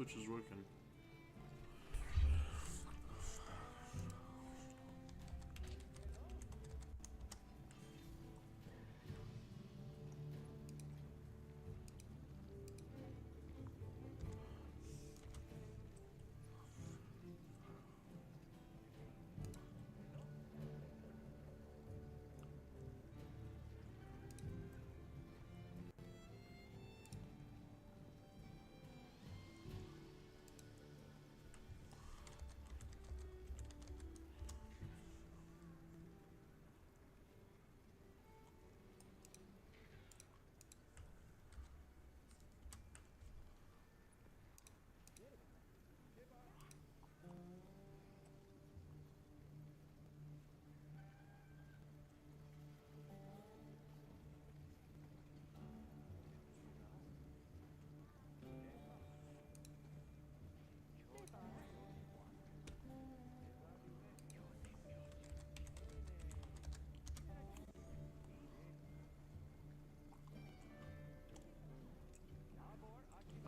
Twitch is working.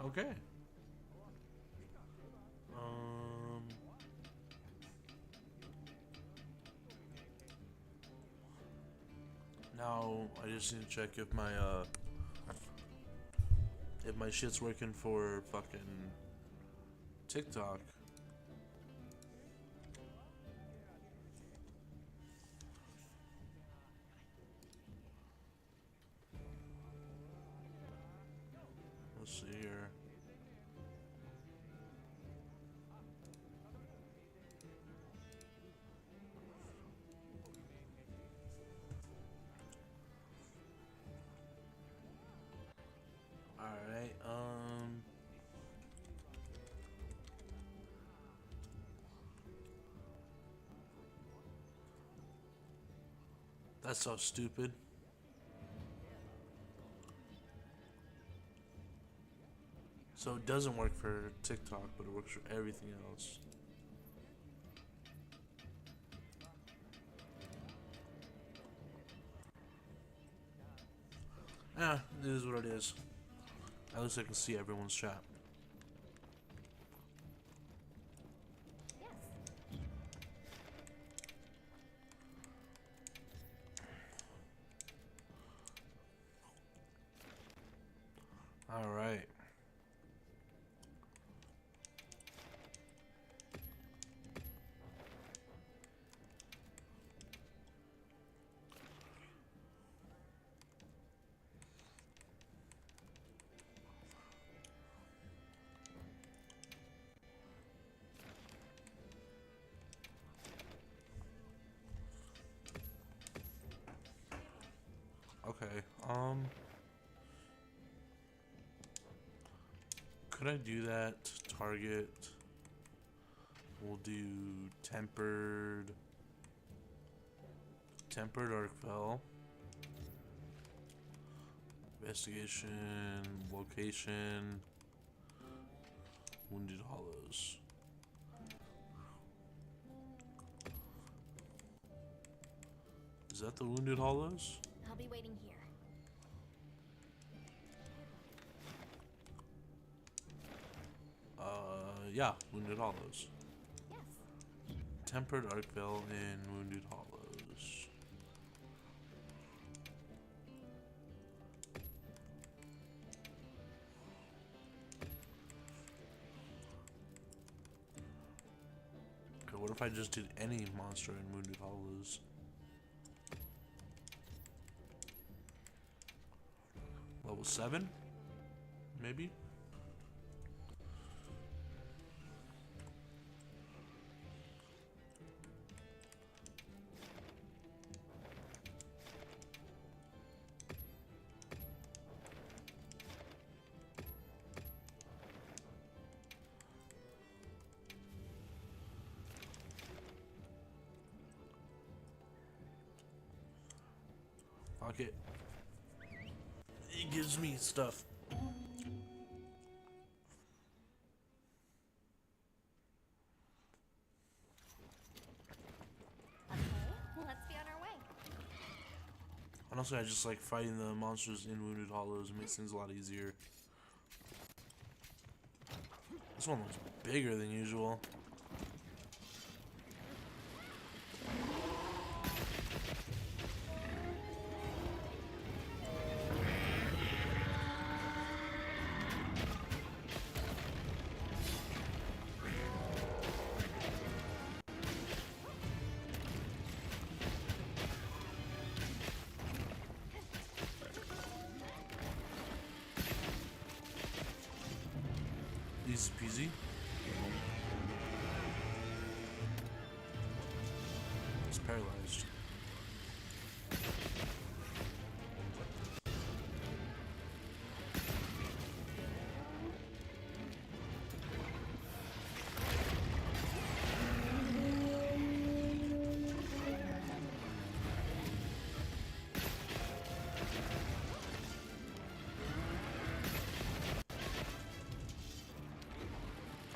Okay. Now I just need to check if my shit's working for fucking TikTok. Let's see here. Alright, that's so stupid. So it doesn't work for TikTok, but it works for everything else. It is what it is. At least I can see everyone's chat. Alright. Okay, could I do that? Target. We'll do tempered Arkfell. Investigation, location, Wounded Hollows. Is that the Wounded Hollows? I'll be waiting here. Yeah, Wounded Hollows. Yes. Tempered Arkfell and Wounded Hollows. Okay, what if I just did any monster in Wounded Hollows? Level 7? Maybe? Fuck it. It gives me stuff. Okay, let's be on our way. Honestly, I just like fighting the monsters in Wounded Hollows. It makes things a lot easier. This one looks bigger than usual. Easy peasy. It's paralyzed.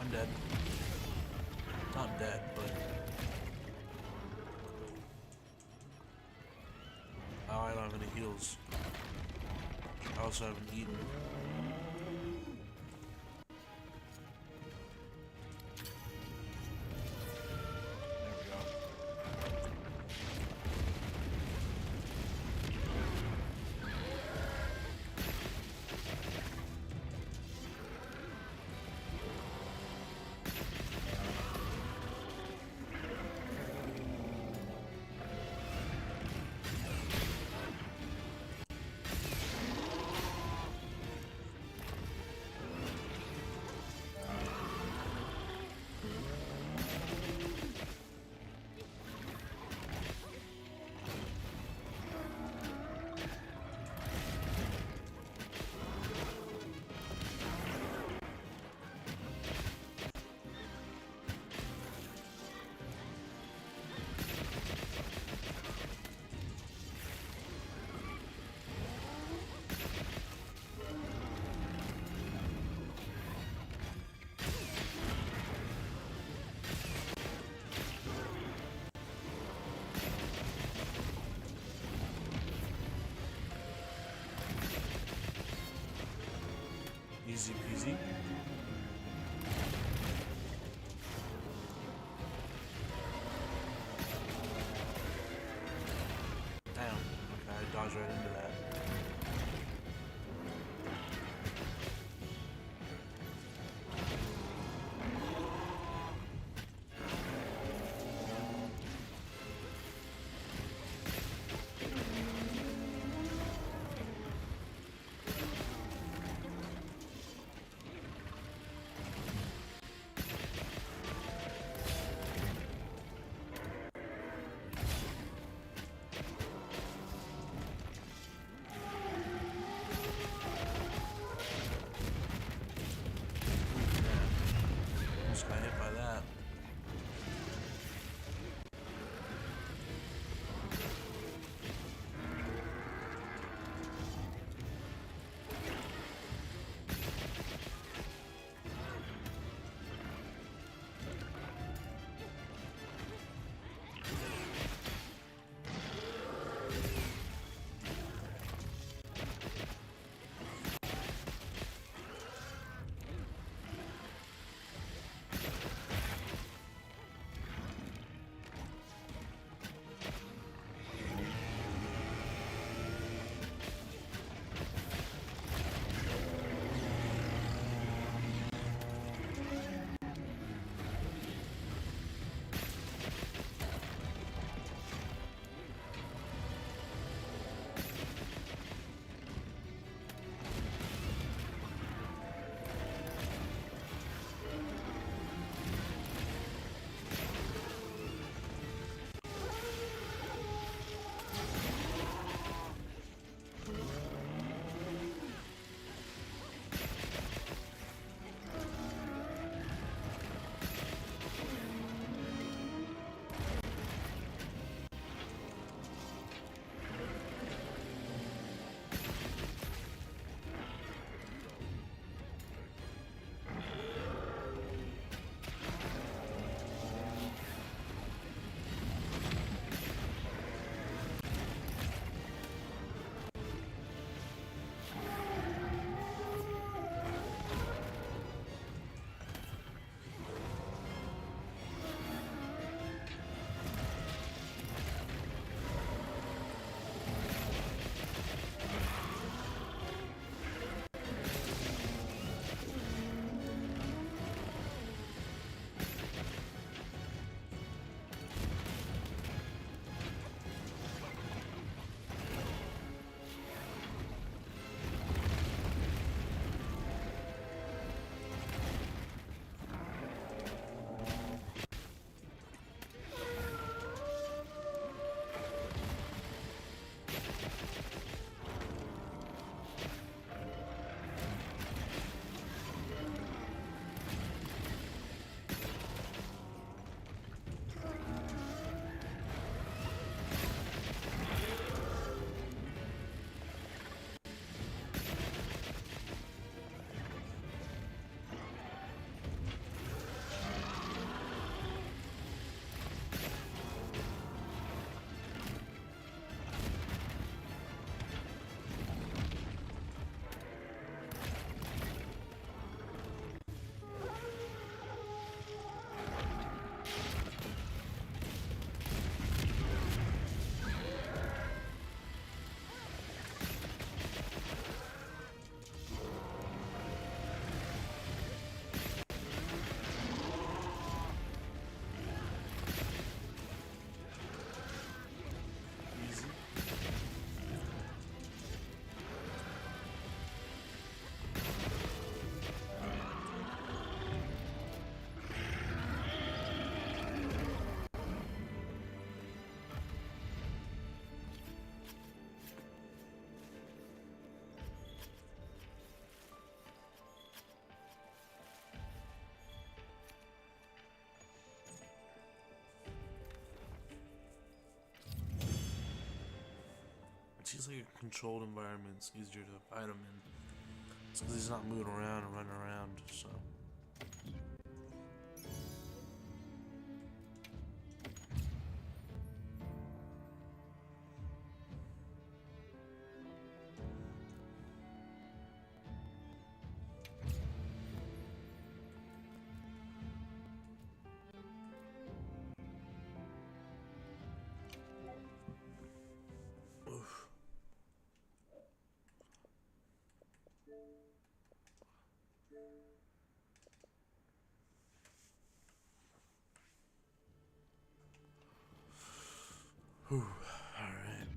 I'm dead. Not dead, but oh, I don't have any heals. I also haven't eaten. There we go. Easy peasy. Damn. Okay, I dodged right into that. seems like a controlled environment's easier to fight him in. It's because he's not moving around and running around, so. Whew, alright.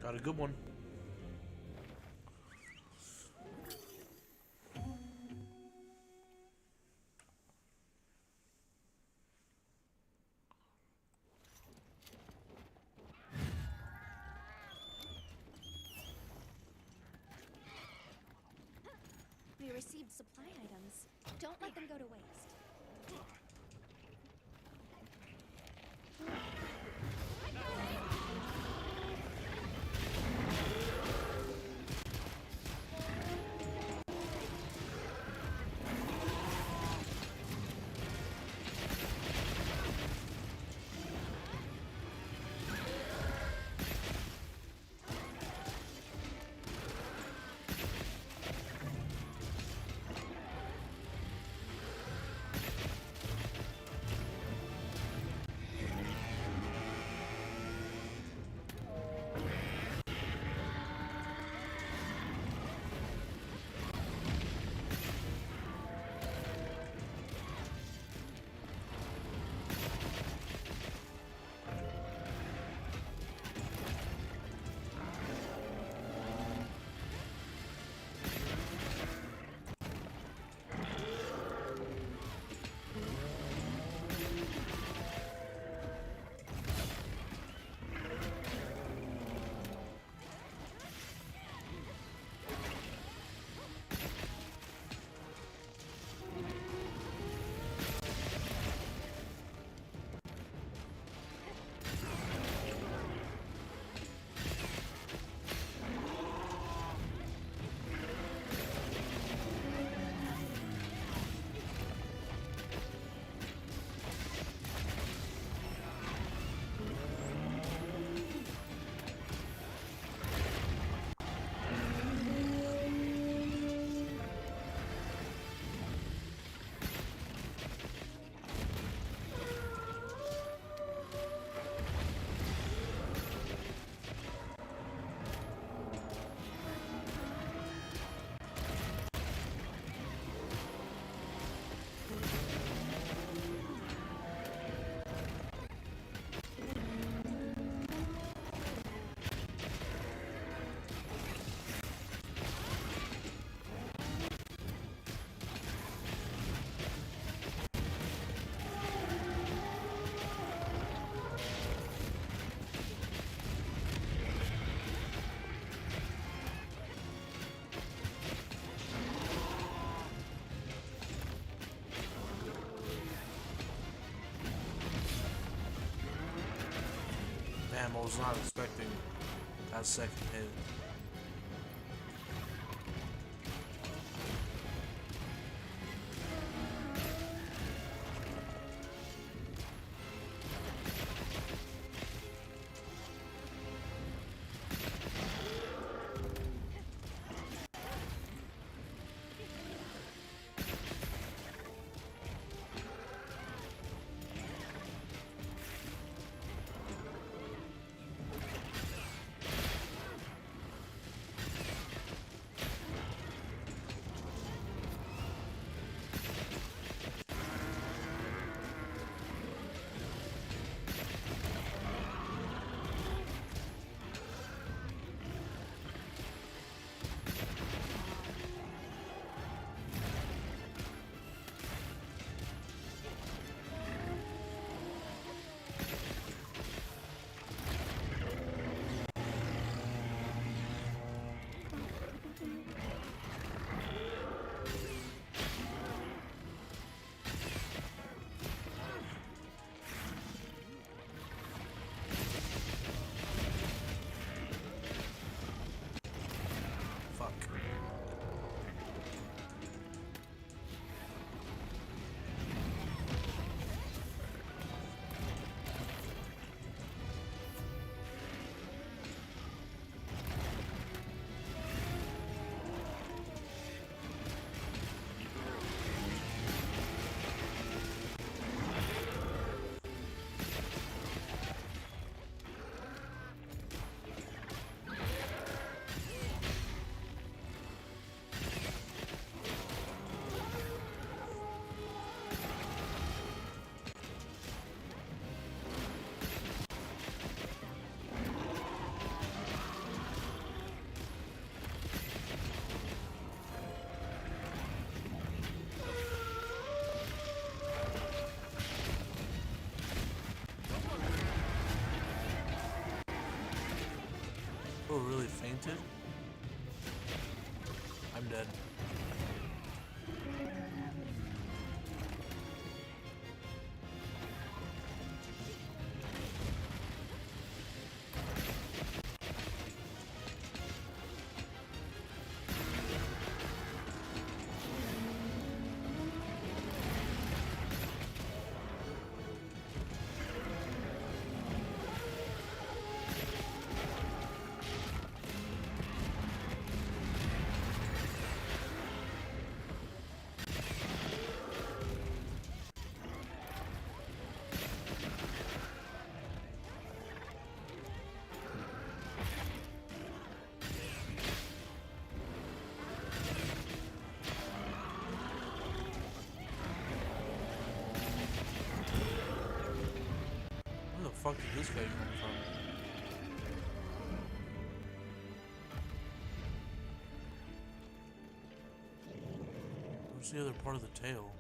Got a good one. We received supply items. Don't let them go to waste. Damn, I was not expecting that second hit. Fuck. Oh, really fainted? I'm dead. Where the fuck did this guy come from? Where's the other part of the tail?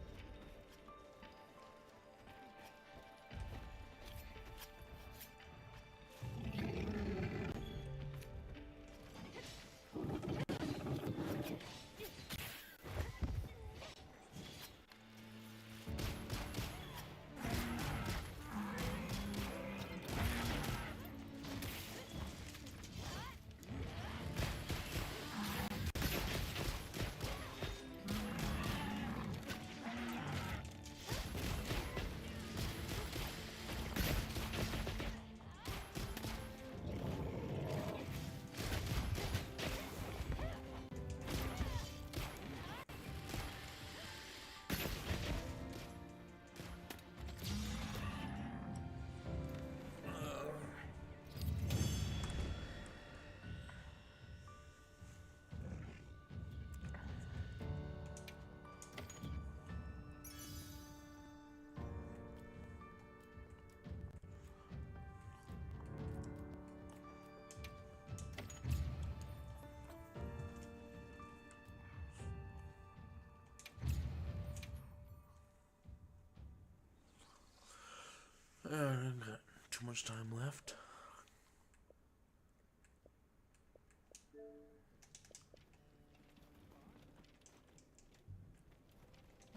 Got too much time left.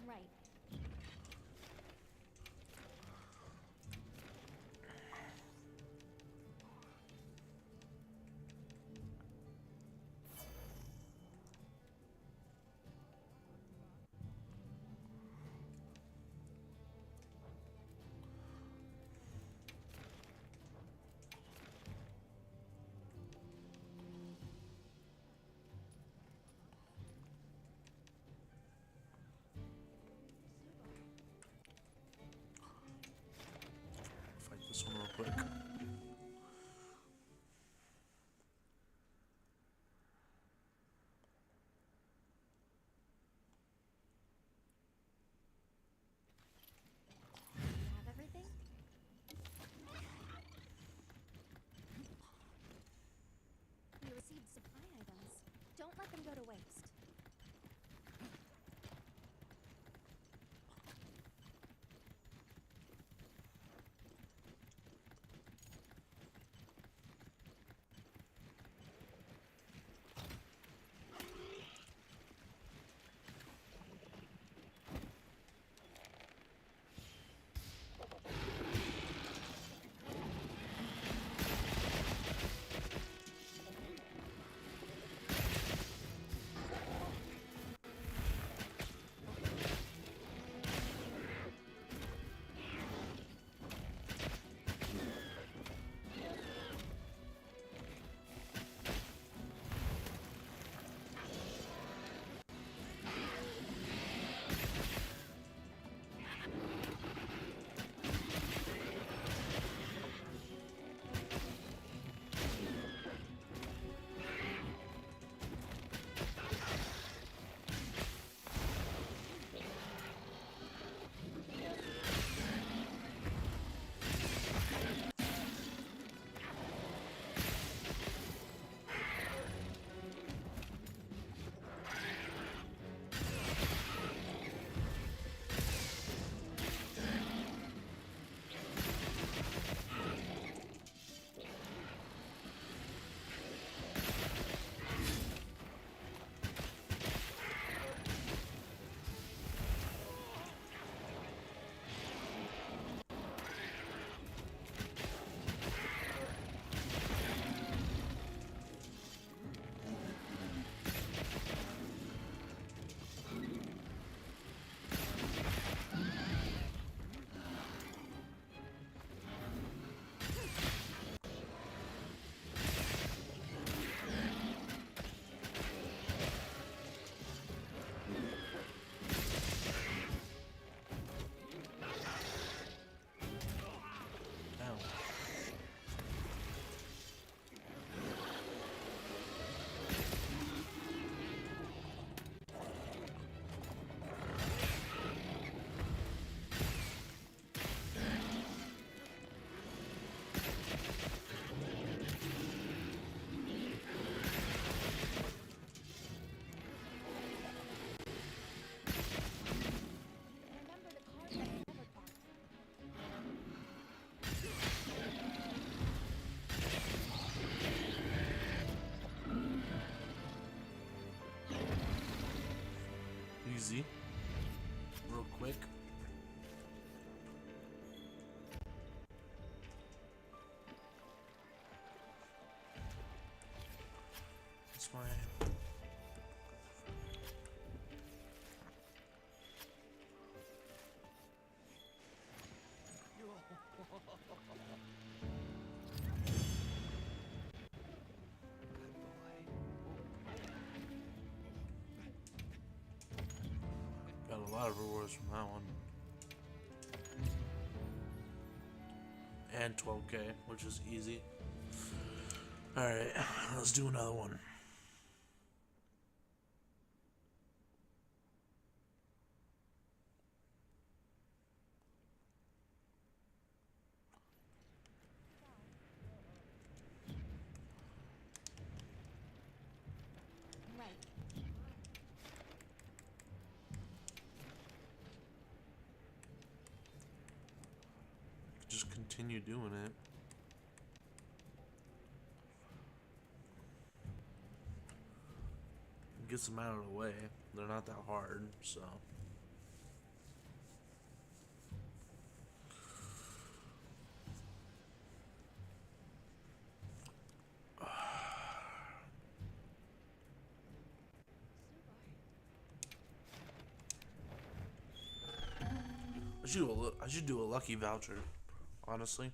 Right. this one real quick. Have everything? We received supply items. Don't let them go to waste. Remember the card that I never bought. Easy. Real quick. That's my... Got a lot of rewards from that one. And 12k, which is easy. Alright, let's do another one. Right. Just continue doing it. Gets them out of the way. They're not that hard, so. I should do a lucky voucher, honestly.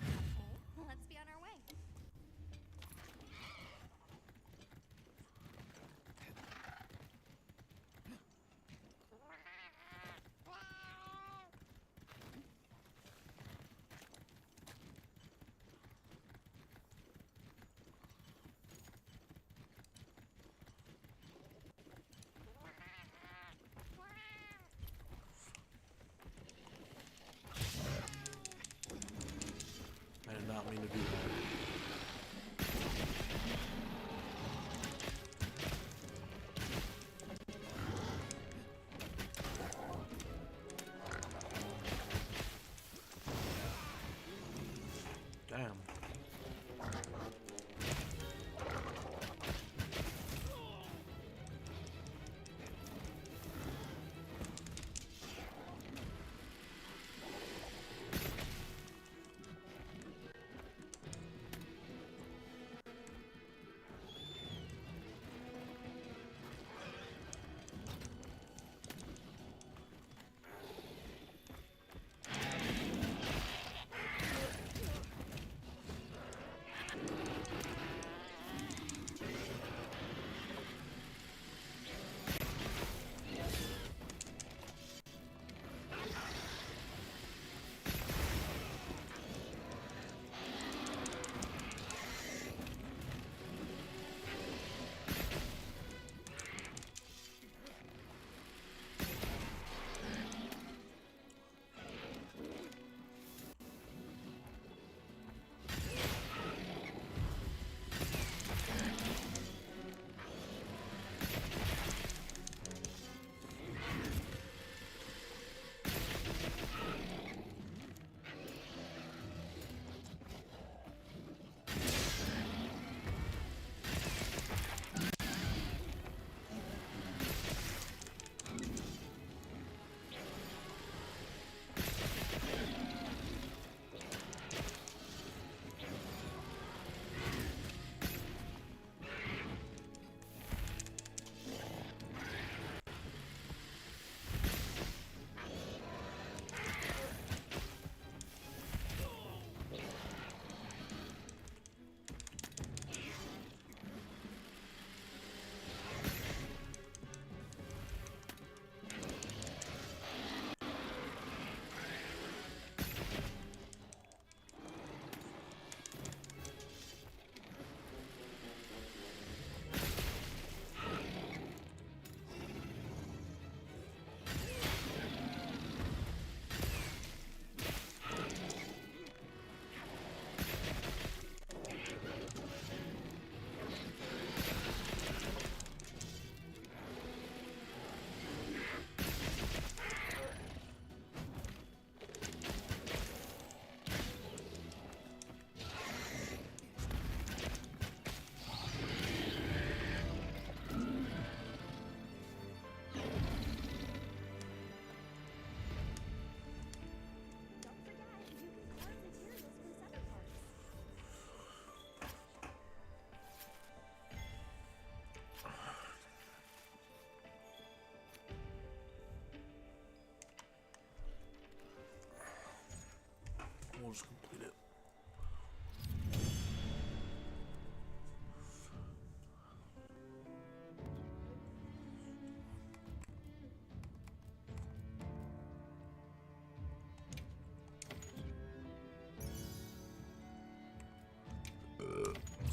Okay, let's be on our way.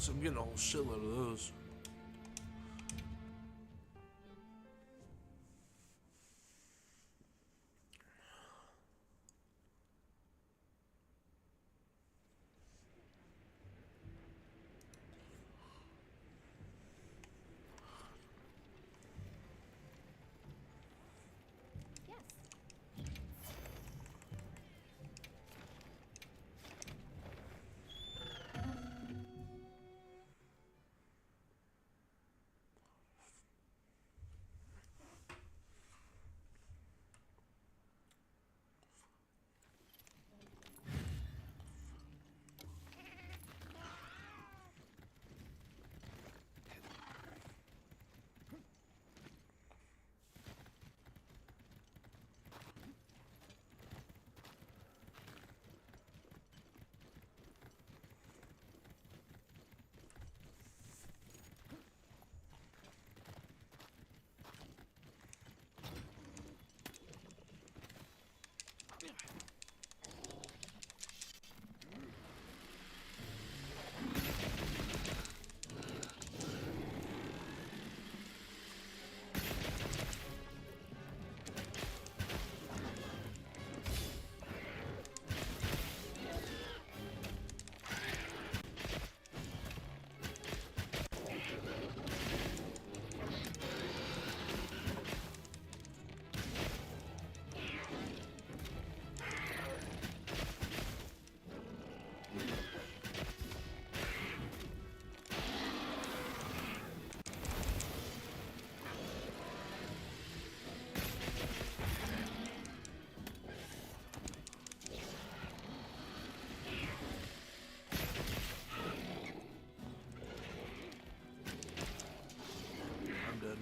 So I'm getting a whole shitload of those. Yes. I'm dead.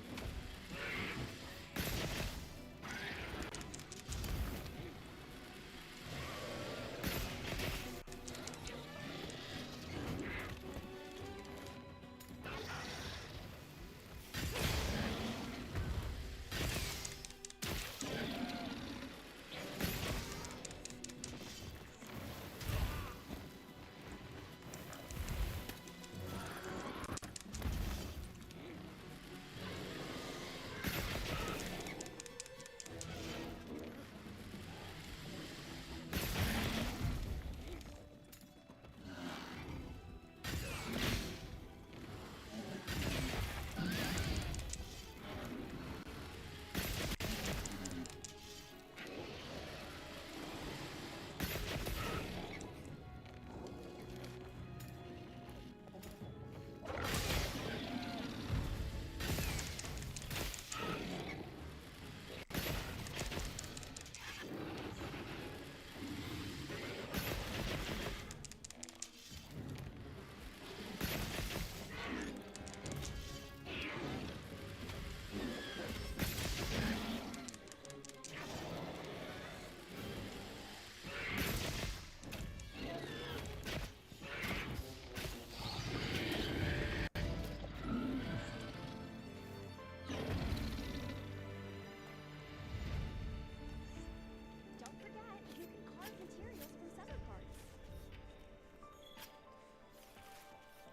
Don't forget, you can carve materials from sever parts.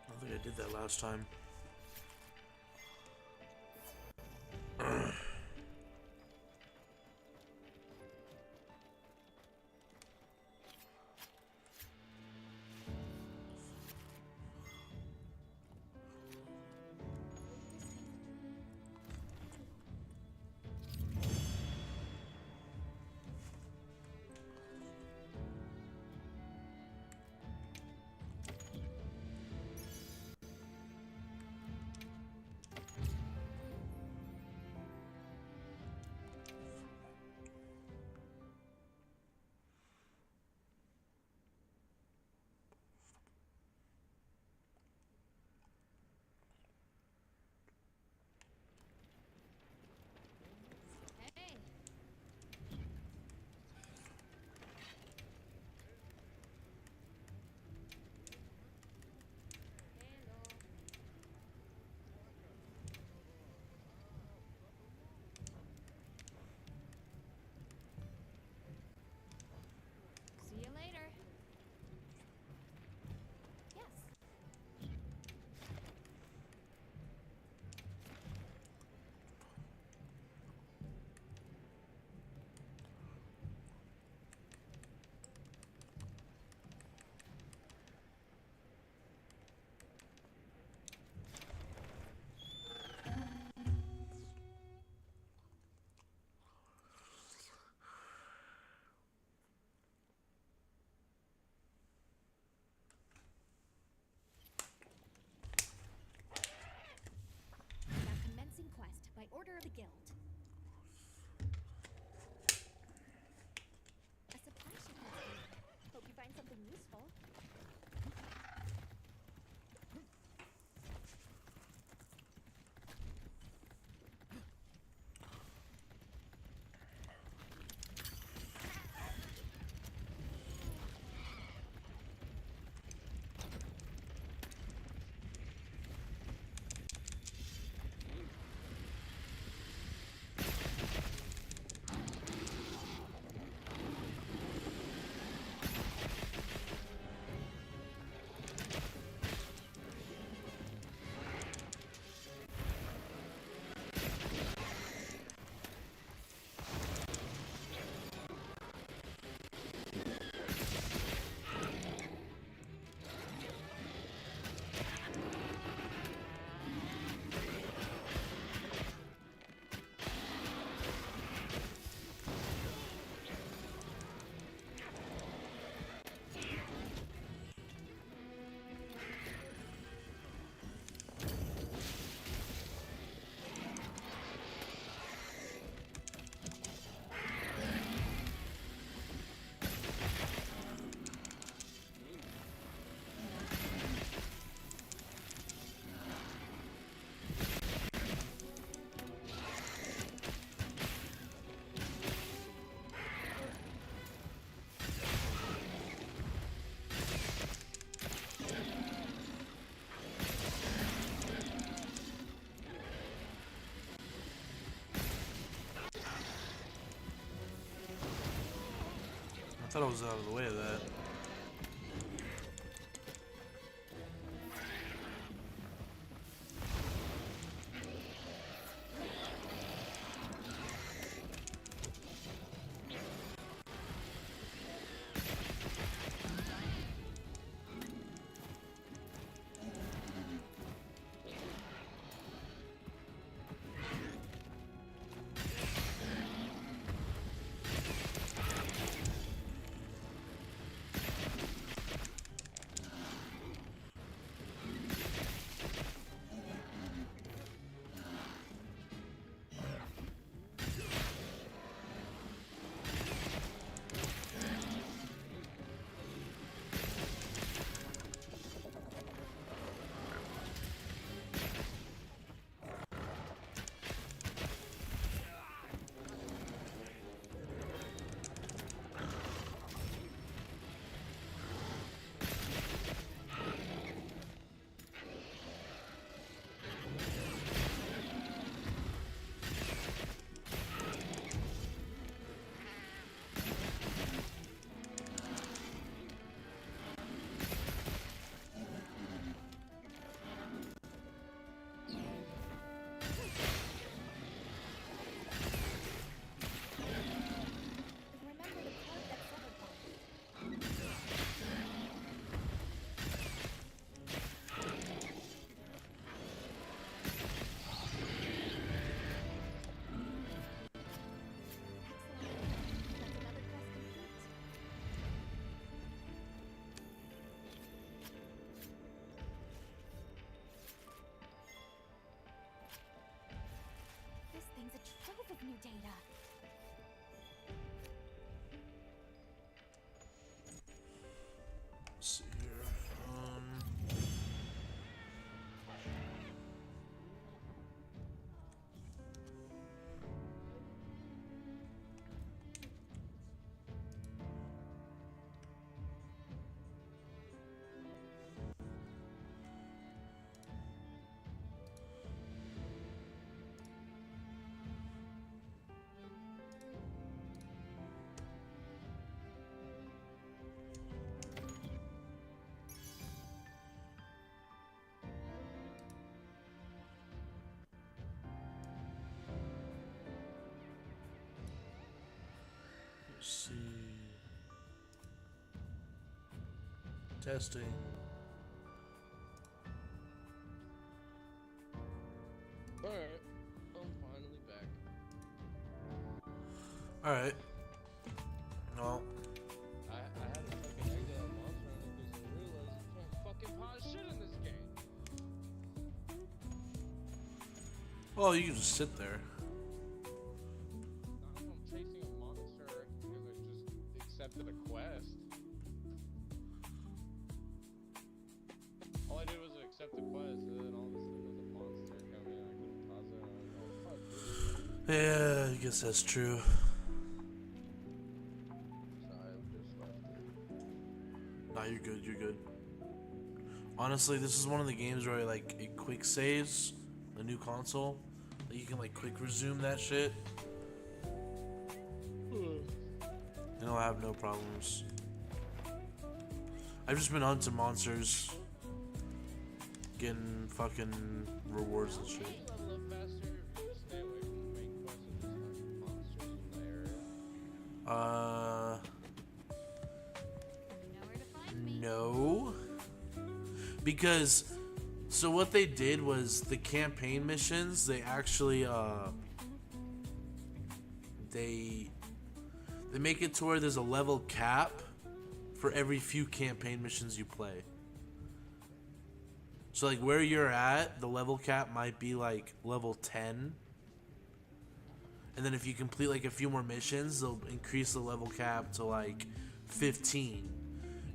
I don't think I did that last time. by order of the guild. A supply shipment here. Hope you find something useful. I thought I was out of the way of that. Remember the card that settled them. Excellent. That's another quest complete. This thing's a trove of new data. Let's see here. Let's see. Testing. Alright, I'm finally back. Alright. Well, I had to fucking exit out Monster Hunter because I realized you can't fucking pause shit in this game. Well, you can just sit there. I'm chasing a monster because I just accepted a quest. All I did was accept the quest, and then all of a sudden there's a monster coming. I couldn't pause it. I was like, oh fuck. Yeah, I guess that's true. So I just left it. Nah, you're good. You're good. Honestly, this is one of the games where like it quick saves a new console. Like, you can like quick resume that shit, and I'll have no problems. I've just been hunting monsters, getting fucking rewards and shit. Level up faster if you just stay away from the main quest and just hunt monsters in the area. You know where to find me. No. Because, so what they did was the campaign missions, they actually, they make it to where there's a level cap for every few campaign missions you play. So like where you're at, the level cap might be like level 10. And then if you complete like a few more missions, they'll increase the level cap to like 15.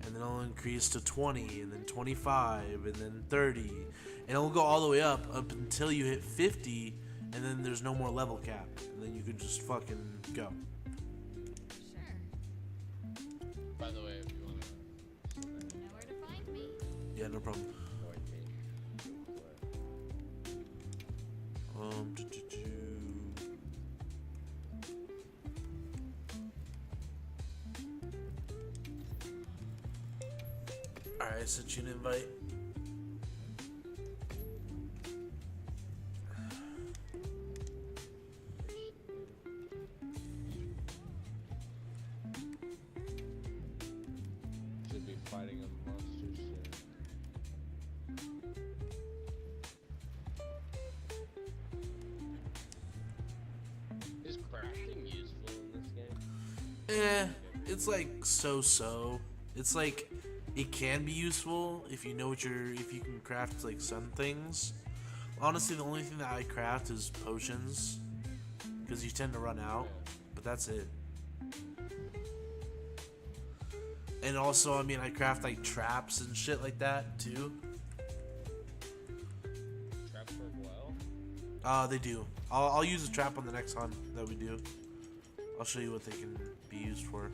And then it'll increase to 20, and then 25, and then 30. And it'll go all the way up until you hit 50, and then there's no more level cap. And then you can just fucking go. Sure. By the way, if you wanna You know where to find me. Yeah, no problem. avoid me, do it. Alright, I sent you an invite. Should be fighting a monster soon. Is crafting useful in this game? It's like so-so. It's like it can be useful if you know if you can craft like some things. Honestly, the only thing that I craft is potions, because you tend to run out, but that's it. And also, I mean, I craft like traps and shit like that too. Traps work well. They do. I'll use a trap on the next hunt that we do. I'll show you what they can be used for.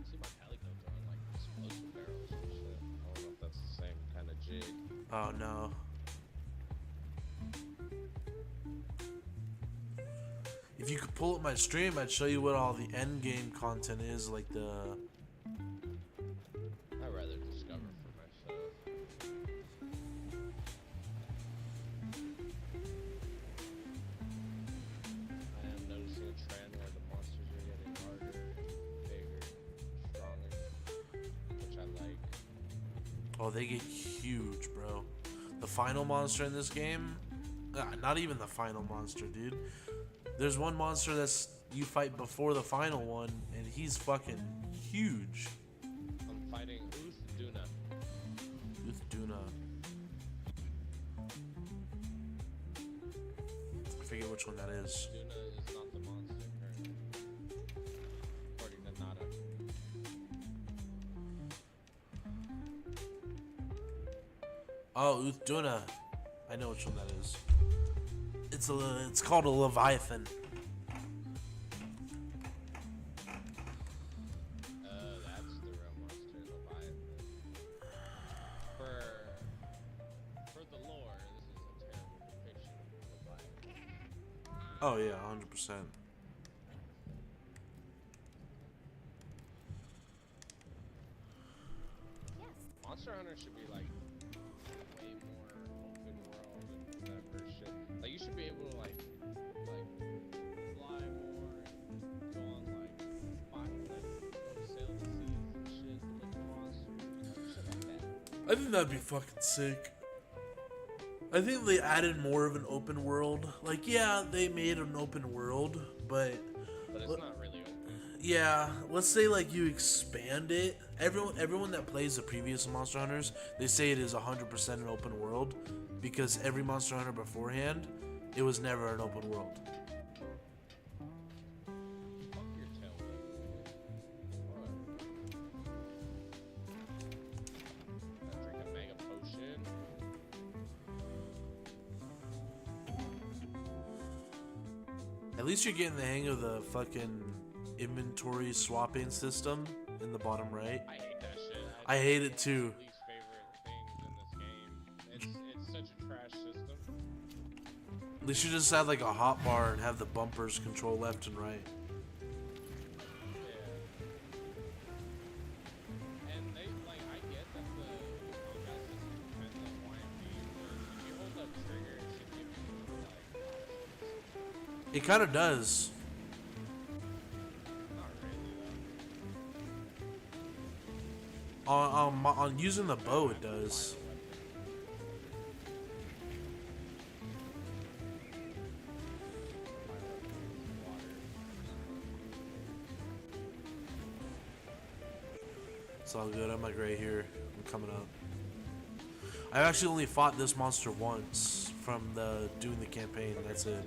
See my calico throwing like explosive barrels and shit. I don't know if that's the same kind of jig. Oh no. If you could pull up my stream, I'd show you what all the end game content is, like the. I'd rather discover for myself. I am noticing a trend where the monsters are getting harder, bigger, stronger, which I like. Oh, they get huge, bro. The final monster in this game, not even the final monster, dude. There's one monster that's you fight before the final one, and he's fucking huge. I'm fighting Uthduna. Uthduna. I forget which one that is. Uthduna is not the monster currently, according to Nada. Oh, Uthduna. I know which one that is. It's called a Leviathan. That's the real monster, Leviathan. For the lore, this is a terrible depiction of Leviathan. Oh yeah, 100%. Yes. Monster Hunter should be like way more open world and whatever shit. Like you should be able to like fly more and go on like go sail the seas and shit with the monsters, shit like that. I think that'd be fucking sick. I think they added more of an open world. Like, yeah, they made an open world, but But it's not really open. yeah, let's say like you expand it. Everyone that plays the previous Monster Hunters, they say it is 100% an open world. because every Monster Hunter beforehand, it was never an open world. Fuck your tail, then. What? Gotta drink a mega potion. At least you're getting the hang of the fucking inventory swapping system in the bottom right. I hate that shit. I hate it It's too. my least favorite things in this game. It's such a trash system. At least you just have like a hot bar and have the bumpers control left and right. Yeah. And they like I get that the combat system depends on YMP, but if you hold up trigger, it should give you like options. It kind of does. Not really though. On using the bow, it does. It's all good. I'm like right here. I'm coming up. I've actually only fought this monster once from the doing the campaign. That's it.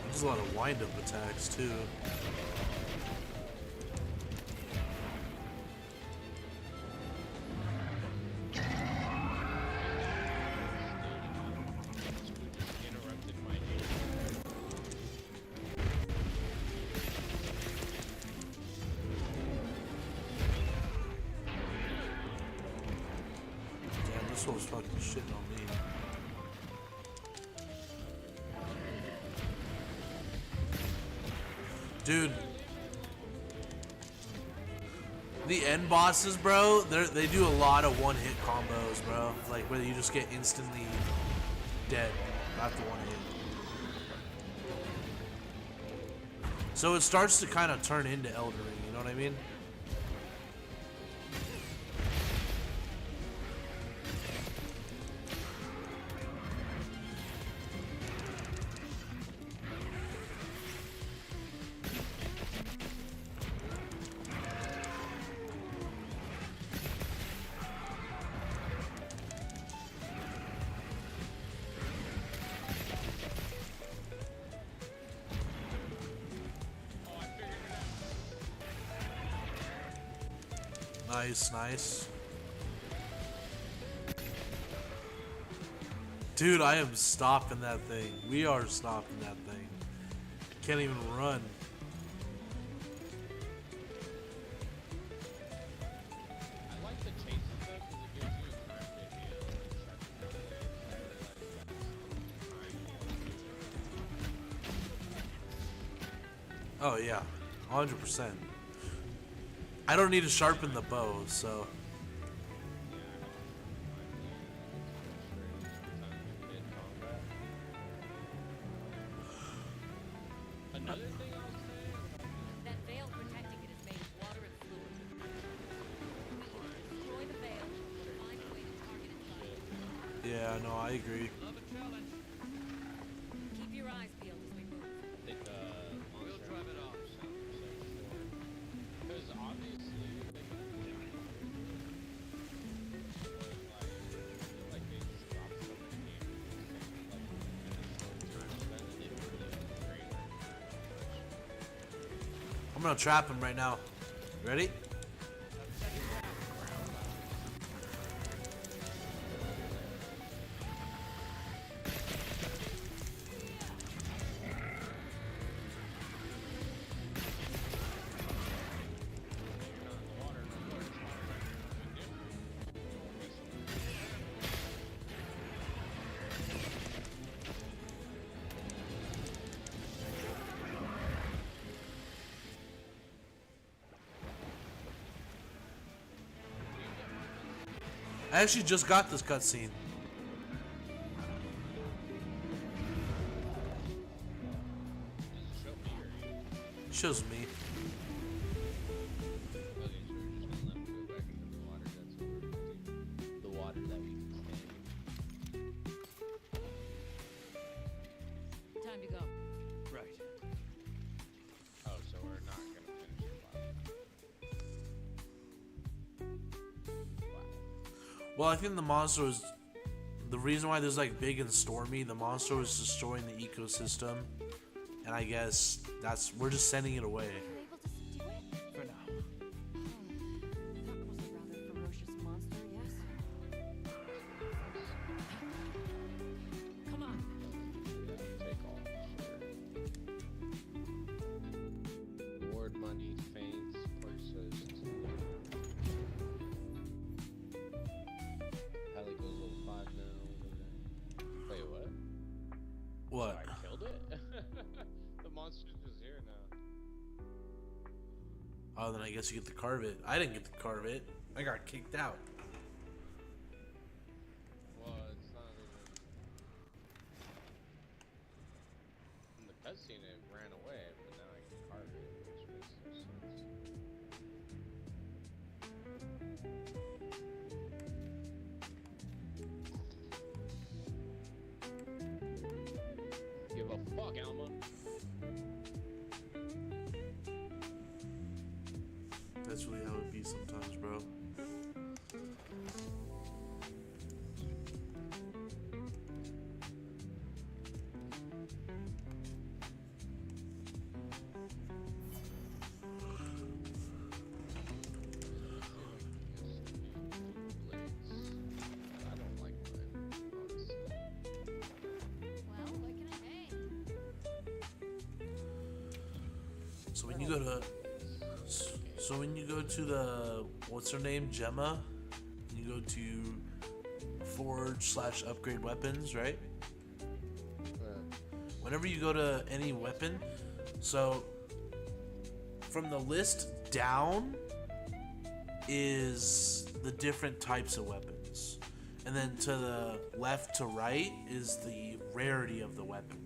There's a lot of wind-up attacks too. Interrupted my game. Damn, this one's fucking shitting on me. Dude, the end bosses, bro, they do a lot of one-hit combos, bro. Like where you just get instantly dead after one hit. So it starts to kind of turn into Elden Ring, you know what I mean? Nice, nice. Dude, I am stopping that thing. We are stopping that thing. Can't even run. I like the chases though because it gives you time to heal and start to Oh yeah, 100%. I don't need to sharpen the bow, so. Another thing I'll say, That veil protecting it is made of water and fluid. We need to destroy the veil and find a way to target its light. Yeah, no, I agree. Keep your eyes peeled as we move. I think we'll drive it off. Because obviously they got different. Like they just dropped so many games like in a short time span that they don't really train or I'm gonna trap him right now. Ready? I actually just got this cutscene. shows me. Okay, so we're just gonna let him go back into the water that's over the water that we can stay. Time to go. Right. Oh, so we're not gonna finish the bottom. Wow. Well, I think the monster was the reason why there's like big and stormy. The monster was destroying the ecosystem, and I guess we're just sending it away. Are you able to subdue it? For now. That was a rather ferocious monster, yes? Come on. Take all. Sure. Reward money, feints, persist. Heli goes level 5 now. Wait, what? What? I killed it? The monster's just here now. Oh, then I guess you get to carve it. I didn't get to carve it. I got kicked out. Well, it's not even. In the cutscene, it ran away, but now I can carve it, which makes no sense. Give a fuck, Alma. That's really how it be sometimes, bro. I don't like mine, honestly. Well, what can I say? So when you go to the what's her name, Gemma, you go to forge/upgrade weapons, right? Whenever you go to any weapon, so from the list down is the different types of weapons, and then to the left to right is the rarity of the weapon.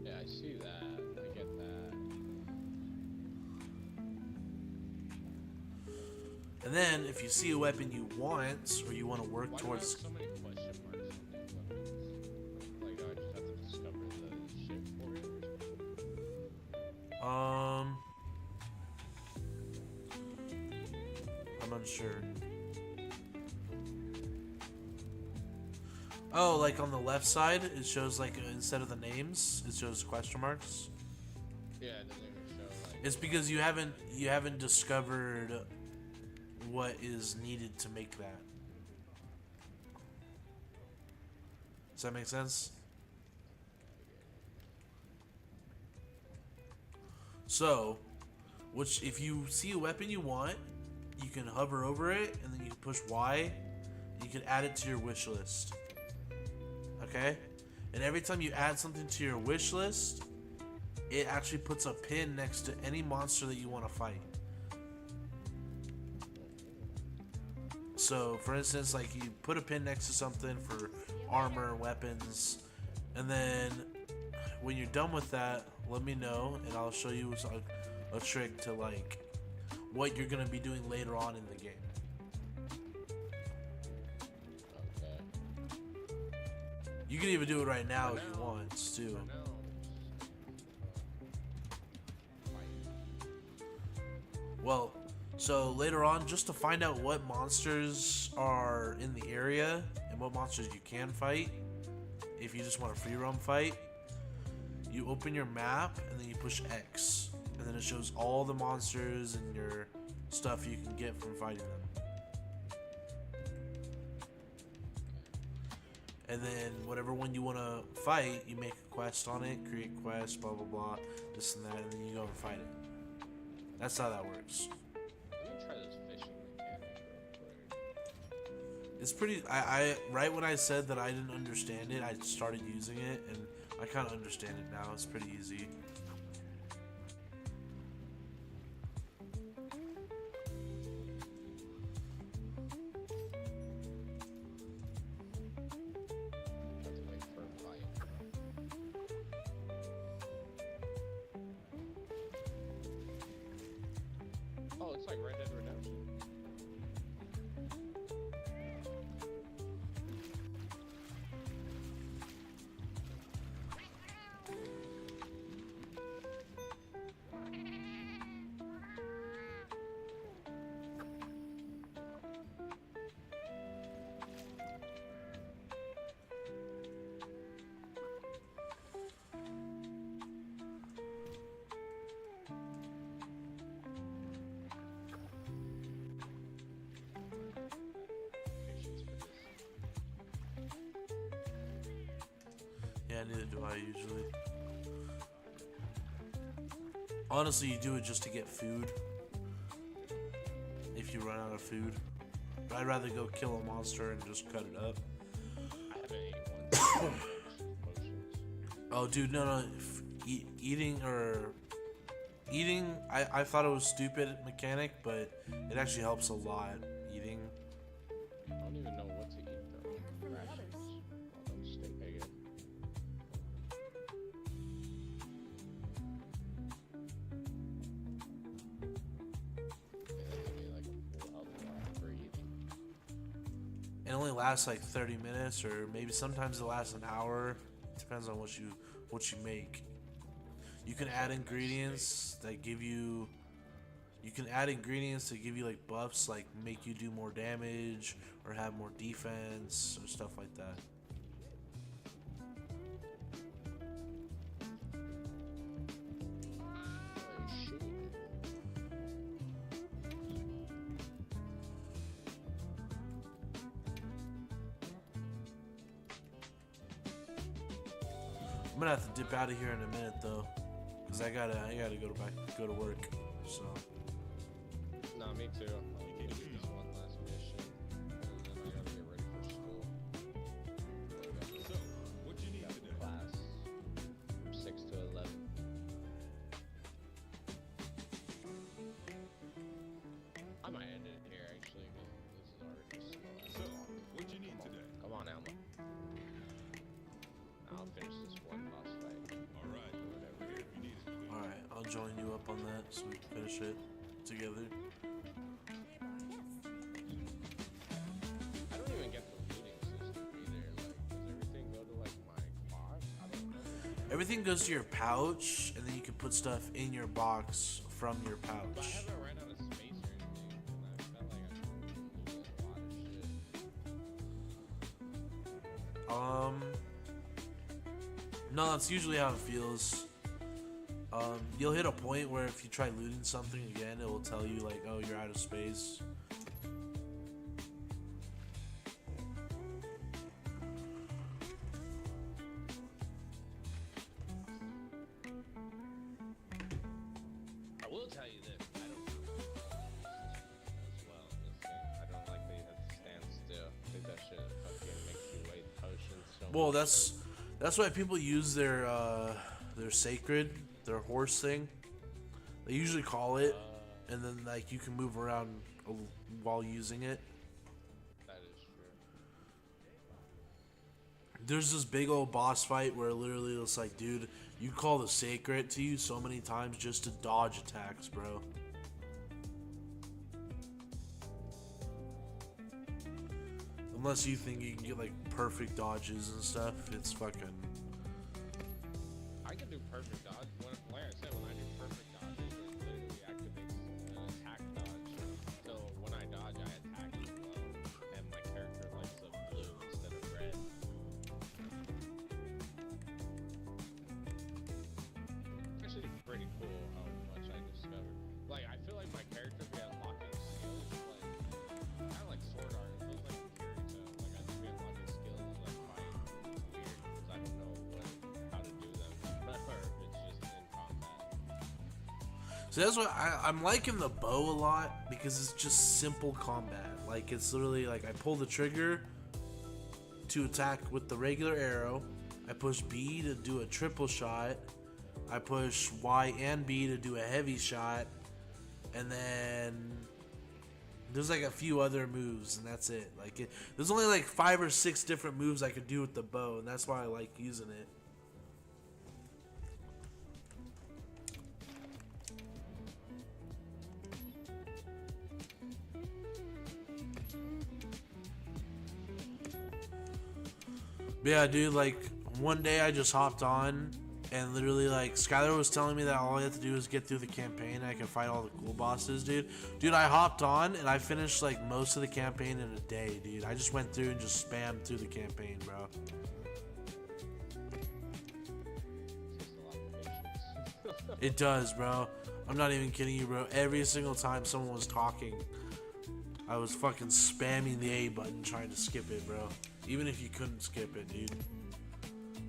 Yeah, I see that. I get that. And then if you see a weapon you want or you want to work Why towards, do I have so many question marks on these weapons? Like, do I just have to discover the shit for it or something? I'm unsure. Oh, like on the left side, it shows like instead of the names, it shows question marks. Yeah, it doesn't even show, like... It's because you haven't discovered what is needed to make that. Does that make sense? So, if you see a weapon you want, you can hover over it and then you can push Y. And you can add it to your wish list. Okay? And every time you add something to your wish list, it actually puts a pin next to any monster that you want to fight. So, for instance, like you put a pin next to something for armor, weapons, and then when you're done with that, let me know, and I'll show you a trick to like what you're gonna be doing later on in the game. Okay. You can even do it right now if you now. want too. For now, Well, so later on, just to find out what monsters are in the area and what monsters you can fight, if you just want a free roam fight, you open your map and then you push X, and then it shows all the monsters and your stuff you can get from fighting them. And then whatever one you want to fight, you make a quest on it, create quest, blah blah blah, this and that, and then you go and fight it. That's how that works. let me try this fishing mechanic real quick. It's pretty. I right when I said that I didn't understand it, I started using it, and I kind of understand it now. It's pretty easy. Have to wait for a fight. looks like Red Dead Redemption. Patience for this. Yeah, neither do I usually. Honestly, you do it just to get food. If you run out of food. I'd rather go kill a monster and just cut it up. I haven't ate one. Potions. Oh, dude, no. Eating, I thought it was stupid mechanic, but it actually helps a lot. Eating. I don't even know what to eat though. Rations. Oh, those stink again. Yeah, they give me like a full health bar for eating. It only lasts like 30 minutes, or maybe sometimes it lasts an hour. Depends on what you make. You can add ingredients that give you. You can add ingredients that give you like buffs, like make you do more damage or have more defense or stuff like that. Oh shit. I'm gonna have to dip out of here in a minute though, cause I gotta go to work. So Nah, me too. I'll do this one last mission, and then I gotta get ready for school. So, what you need Got today? class from 6 to 11. I might end it here actually, because this is already So, slow. what you need today? Come on, Alma. I'll finish this one boss fight. All right. Whatever. Here if you need it. all right, I'll join you up on that so we can finish it together. I don't even get the looting system either. Like, does everything go to like my box? I don't know. Everything goes to your pouch, and then you can put stuff in your box from your But I pouch. haven't ran out of space or anything, and I felt like I losing a lot of shit. No, that's usually how it feels. You'll hit a point where if you try looting something again, it will tell you like, oh, you're out of space. I will tell you this. I don't as well in this game. I don't like that you have to stand still. I think that shit fucking makes you wait potions so Well, much. that's why people use their sacred, their horse thing. They usually call it, and then like you can move around while using it. That is true. There's this big old boss fight where literally it's like, dude, you call the sacred to you so many times just to dodge attacks, bro. Unless you think you can get like perfect dodges and stuff, it's fucking. I can do perfect dodge. Like I said, when I do perfect dodges, it literally activates an attack dodge. So when I dodge, I attack as well, and my character lights up blue instead of red. Actually, pretty cool how much I discovered. Like, I feel like my character be unlocking skills, like kind of like Sword Art. It feels like Kirito. Like I just be unlocking skills like fight. It's weird because I don't know how to do them, or it's just in combat. So that's why I'm liking the bow a lot because it's just simple combat. Like it's literally like I pull the trigger to attack with the regular arrow. I push B to do a triple shot. I push Y and B to do a heavy shot. And then there's like a few other moves and that's it. Like there's only like 5 or 6 different moves I could do with the bow, and that's why I like using it. But yeah, dude, like one day I just hopped on and literally like Skylar was telling me that all I had to do was get through the campaign and I could fight all the cool bosses, dude. Dude, I hopped on and I finished like most of the campaign in a day, dude. I just went through and just spammed through the campaign, bro. Takes a lot of patience. It does, bro. I'm not even kidding you, bro. Every single time someone was talking, I was fucking spamming the A button trying to skip it, bro. Even if you couldn't skip it, dude.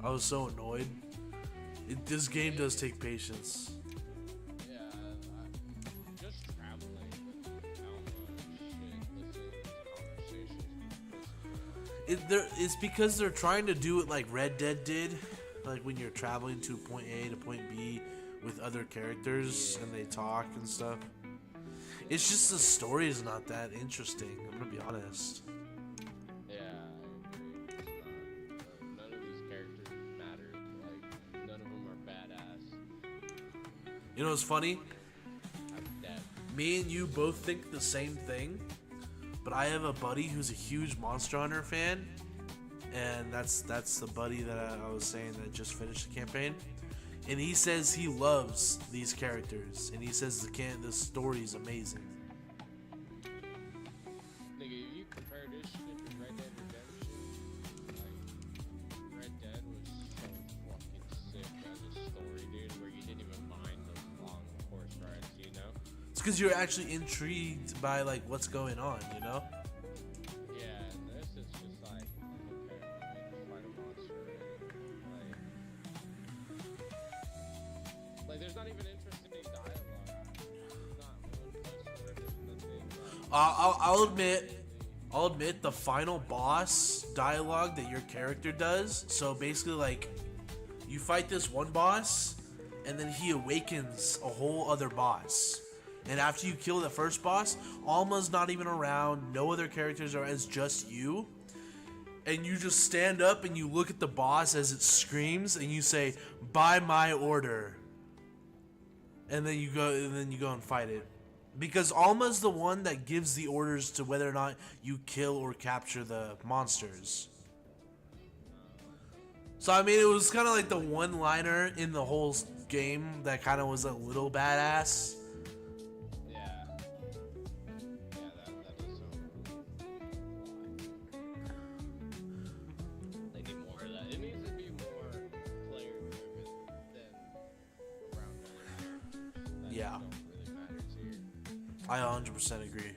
I was so annoyed. This game does take patience. Yeah, just traveling out shit, listening to conversations. It's because they're trying to do it like Red Dead did, like when you're traveling to point A to point B with other characters and they talk and stuff. It's just the story is not that interesting. I'm gonna be honest. Yeah, I agree. It's not, none of these characters matter. Like, none of them are badass. You know what's funny? I'm dead. Me and you both think the same thing, but I have a buddy who's a huge Monster Hunter fan, and that's the buddy that I was saying that just finished the campaign. And he says he loves these characters, and he says the story's amazing. Nigga, if you compare this shit to Red Dead Redemption, like, Red Dead was so fucking sick as a story, dude, where you didn't even mind those long horse rides, you know? It's because you're actually intrigued by like what's going on, you know? Yeah, and this is just like, okay, let me fight a monster already. Like, there's not even interesting dialogue. There's not one place where there's nothing. I'll admit the final boss dialogue that your character does. So basically, like, you fight this one boss, and then he awakens a whole other boss. And after you kill the first boss, Alma's not even around. No other characters are. It's just you. And you just stand up and you look at the boss as it screams, and you say, "By my order." And then you go and fight it. Because Alma's the one that gives the orders to whether or not you kill or capture the monsters. So I mean, it was kind of like the one-liner in the whole game that kind of was a little badass. Yeah. Yeah, that is so cool. They need more of that. It needs to be more player-driven than around other characters that Yeah. don't really matter to you. I 100% agree.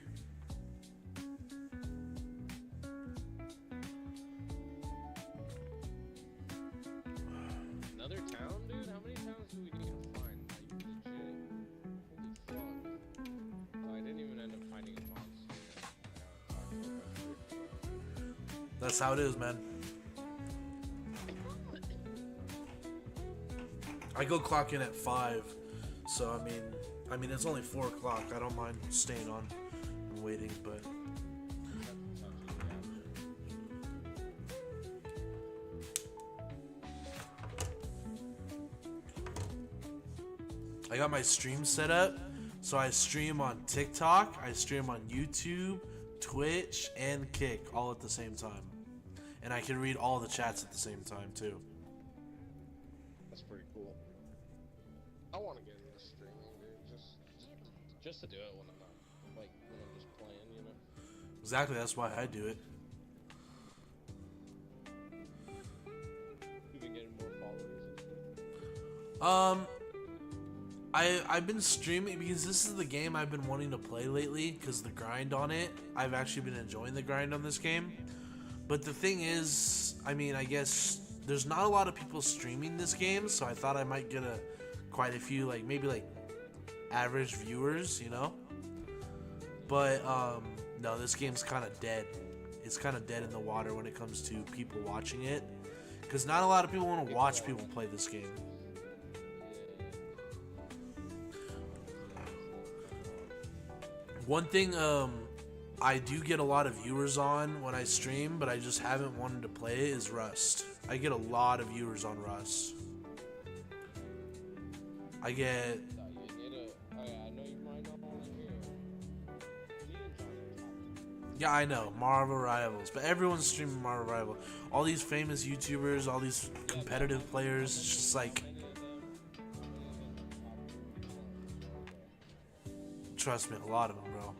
Another town, dude? How many towns do we need to find? Like, legit. Holy fuck. Oh, I didn't even end up finding a monster. That's how it is, man. I go clock in at 5, so I mean it's only 4 o'clock. I don't mind staying on and waiting, but I got my stream set up, so I stream on TikTok, I stream on YouTube, Twitch, and Kick all at the same time. And I can read all the chats at the same time too. That's pretty cool. I want to get into streaming, dude. Just to do it when I'm not, like, when I'm just playing, you know? Exactly, that's why I do it. You've been getting more followers and shit. I've been streaming because this is the game I've been wanting to play lately because the grind on it. I've actually been enjoying the grind on this game. But the thing is, I mean, I guess there's not a lot of people streaming this game, so I thought I might get quite a few, like maybe like average viewers, you know? But no, this game's kind of dead. It's kind of dead in the water when it comes to people watching it because not a lot of people want to watch people play this game. One thing I do get a lot of viewers on when I stream, but I just haven't wanted to play it, is Rust. I get a lot of viewers on Rust. I get... I know you might not want to hear. Yeah, I know, Marvel Rivals, but everyone's streaming Marvel Rival. All these famous YouTubers, all these competitive players, it's just like, trust me, a lot of them, bro.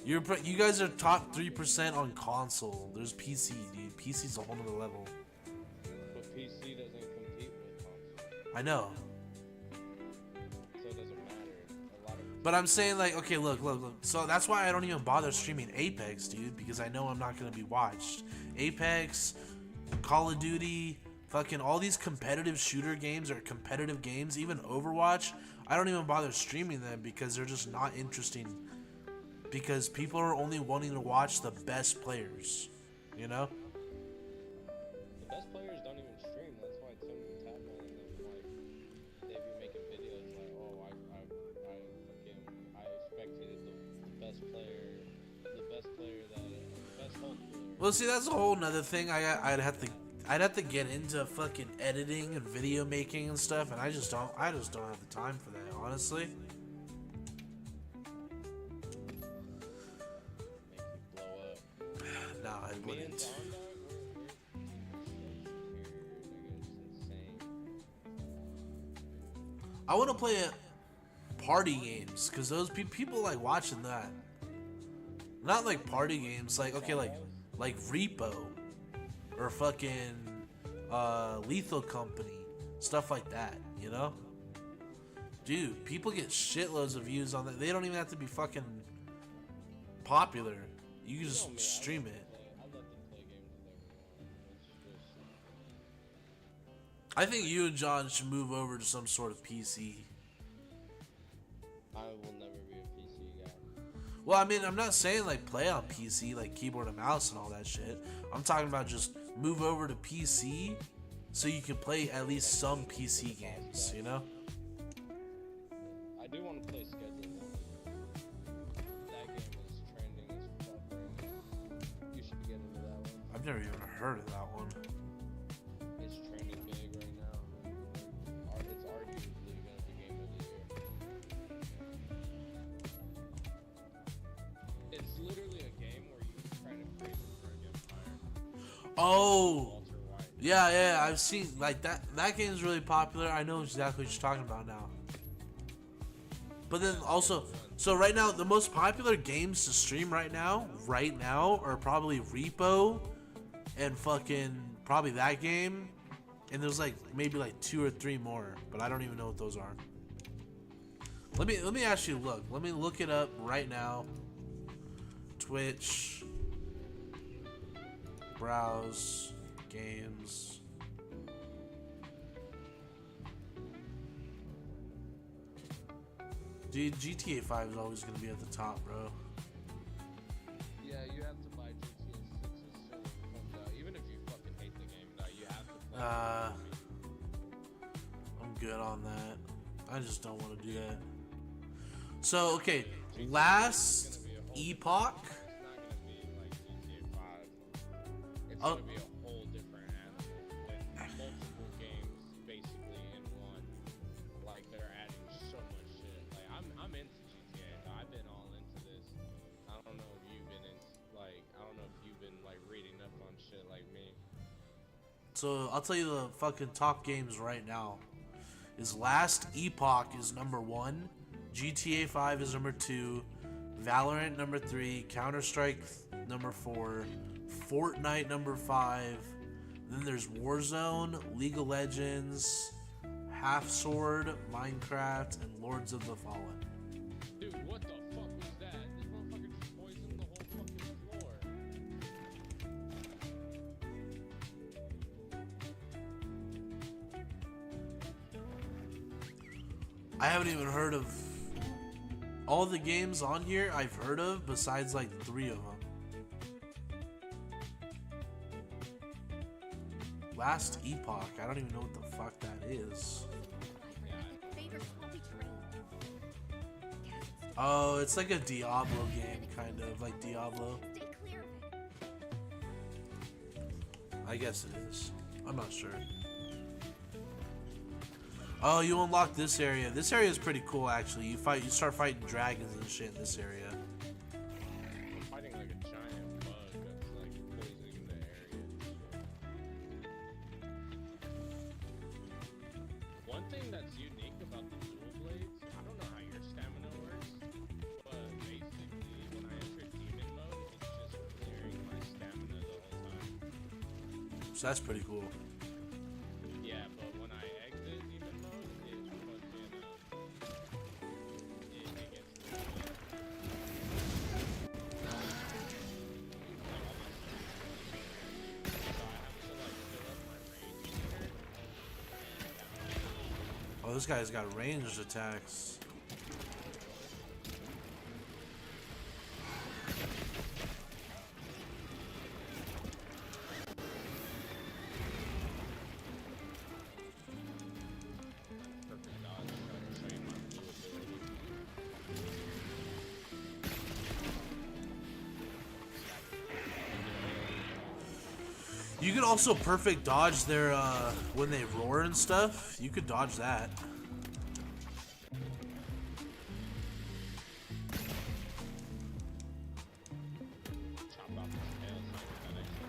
You guys are top 3% on console. There's PC, dude. PC's a whole nother level. But PC doesn't compete with console, I know. so it doesn't matter. A lot of But I'm saying, like, okay, look. So that's why I don't even bother streaming Apex, dude, because I know I'm not gonna be watched. Apex, Call of Duty, fucking all these competitive shooter games or competitive games, even Overwatch, I don't even bother streaming them because they're just not interesting. Because people are only wanting to watch the best players, you know? the best players don't even stream. That's why Tim Tatman and them, like, they be making videos like, oh, I expected the best player that the best whole player. Well, see, that's a whole nother thing. I'd have to get into fucking editing and video making and stuff, and I just don't have the time for that, honestly. Make you blow up. No, I Me and wouldn't. Don it's insane. I want to play party games because those people like watching that. Not like party games, like okay, like Repo or fucking Lethal Company, stuff like that, you know? Dude, people get shitloads of views on that. They don't even have to be fucking popular. You can just stream it. I let them play games with everyone. It's just I think you and John should move over to some sort of PC. I will never be a PC guy. Well, I mean, I'm not saying like play on PC, like keyboard and mouse and all that shit. I'm talking about just move over to PC so you can play at least some PC games, you know? I do want to play Schedule though. That game is trending as fuck right now. You should get into that one. I've never even heard of that one. It's trending big right now. It's arguably gonna be game of the year. It's literally a game where you try to create a Berg Empire. Oh, Walter White. yeah, I've seen like that. That game's really popular. I know exactly what you're talking about now. But then also, so right now the most popular games to stream right now are probably Repo and fucking probably that game, and there's like maybe like 2 or 3 more, but I don't even know what those are. Let me actually look. Let me look it up right now. Twitch, browse games. Dude, GTA 5 is always gonna be at the top, bro. Yeah, you have to buy GTA 6 as soon as it comes out. Even if you fucking hate the game, though, you have to play it. I'm good on that. I just don't want to do that. So, okay, last Epoch. It's not gonna be like GTA 5. It's Oh. gonna be a whole different animal with multiple games basically in one. Like they're adding so much shit. Like I'm into GTA. Though. I've been all into this. I don't know if you've been reading up on shit like me. So, I'll tell you the fucking top games right now. Is Last Epoch is number 1, GTA 5 is number 2, Valorant number 3, Counter-Strike number 4, Fortnite number 5, then there's Warzone, League of Legends, Half Sword, Minecraft, and Lords of the Fallen. Dude, what the fuck was that? This motherfucker just poisoned the whole fucking floor. I haven't even heard of all the games on here I've heard of besides like 3 of them. Last Epoch, I don't even know what the fuck that is. Favor swampy terrain. Gas and Oh, it's like a Diablo game, kind of like Diablo. stay clear of it. I guess it is. I'm not sure. Oh, you unlock this area. This area is pretty cool, actually. You start fighting dragons and shit in this area. thing that's unique about the dual blades, I don't know how your stamina works, but basically when I enter demon mode, it's just clearing my stamina the whole time. So that's pretty cool. Yeah, but when I exit demon mode, it fucking it gets rid of it. Like all my so I have to like fill up my range meter. Oh, this guy's got ranged attacks. Perfect dodge. I'll show you my blue ability. You could also perfect dodge their when they roar and stuff. You could dodge that. Chop off his tail so I can cut extra.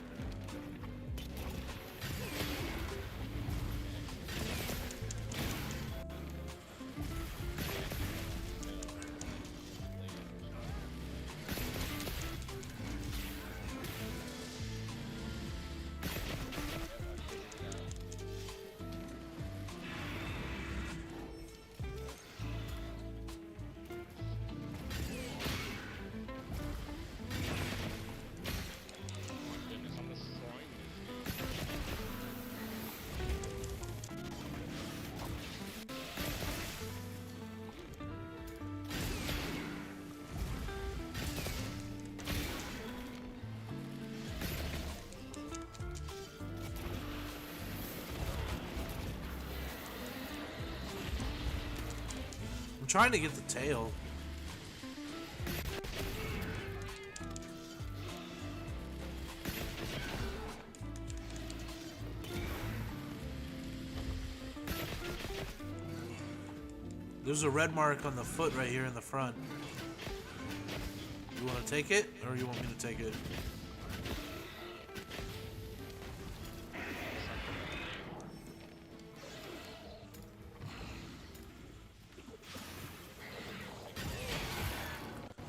Goodness, I'm destroying this dude. I'm trying to get the tail. There's a red mark on the foot right here in the front. You want to take it, or you want me to take it?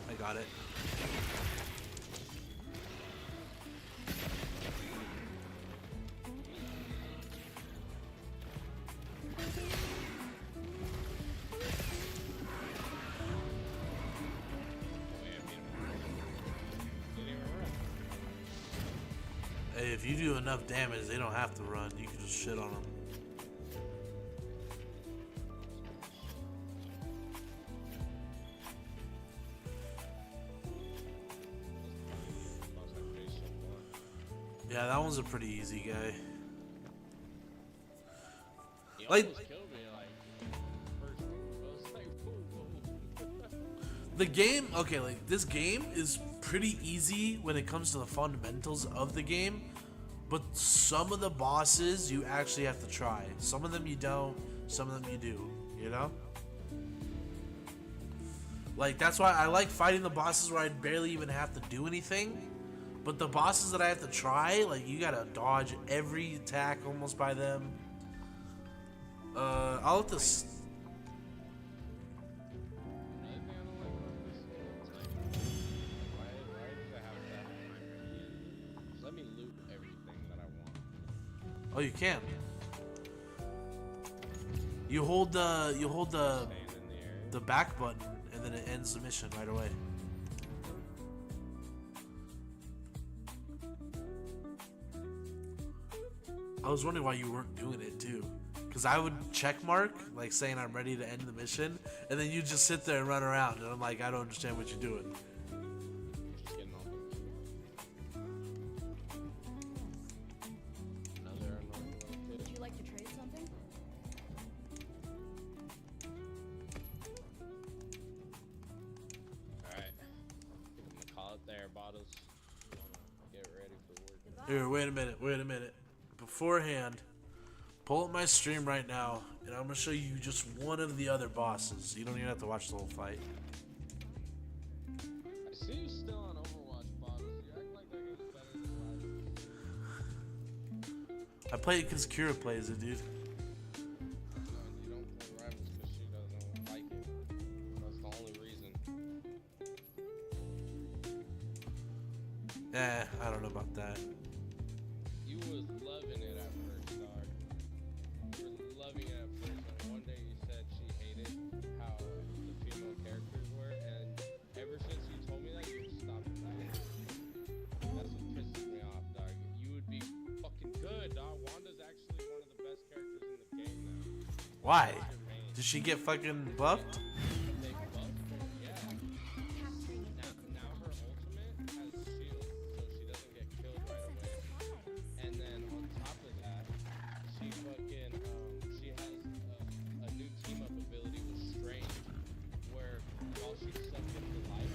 I got it. Hey, if you do enough damage, they don't have to run. You can just shit on them. Yeah, that one's a pretty easy guy. He Like- almost killed me, like, first move. I was like, whoa. The game, okay, like this game is pretty easy when it comes to the fundamentals of the game, but some of the bosses you actually have to try. Some of them you don't, some of them you do, you know? Like that's why I like fighting the bosses where I barely even have to do anything. But the bosses that I have to try, like you gotta dodge every attack almost by them. I'll let this. Another thing I don't like about this game, it's like, why does it have that primary in? Just let me loot everything that I want. Oh, you can. You hold the Staying in the area. the back button, and then it ends the mission right away. I was wondering why you weren't doing it too. Because I would check mark, like saying I'm ready to end the mission, and then you just sit there and run around, and I'm like, I don't understand what you're doing. Just getting all another annoying little Would kid. you like to trade something? Alright. I'm gonna call it there, bottles. You wanna get ready for work. Here, wait a minute. Beforehand, pull up my stream right now, and I'm gonna show you just one of the other bosses. You don't even have to watch the whole fight. I see you still on Overwatch, bottles. You act like that game's better than life. I play it because Kira plays it, dude. No, you don't I don't know about that. You was loving it at first, dog. You were loving it at first, and one day you said she hated how the female characters were, and ever since you told me that, you just stopped playing. That's what pisses me off, dog. You would be fucking good, dog. Wanda's actually one of the best characters in the game now. Why? She's your main. Did she get fucking buffed? They buffed her, yeah. Now her ultimate has shield, so she doesn't get killed right away. And then on top of that, she fucking she has a new team up ability with Strange, where while she's sucked into life,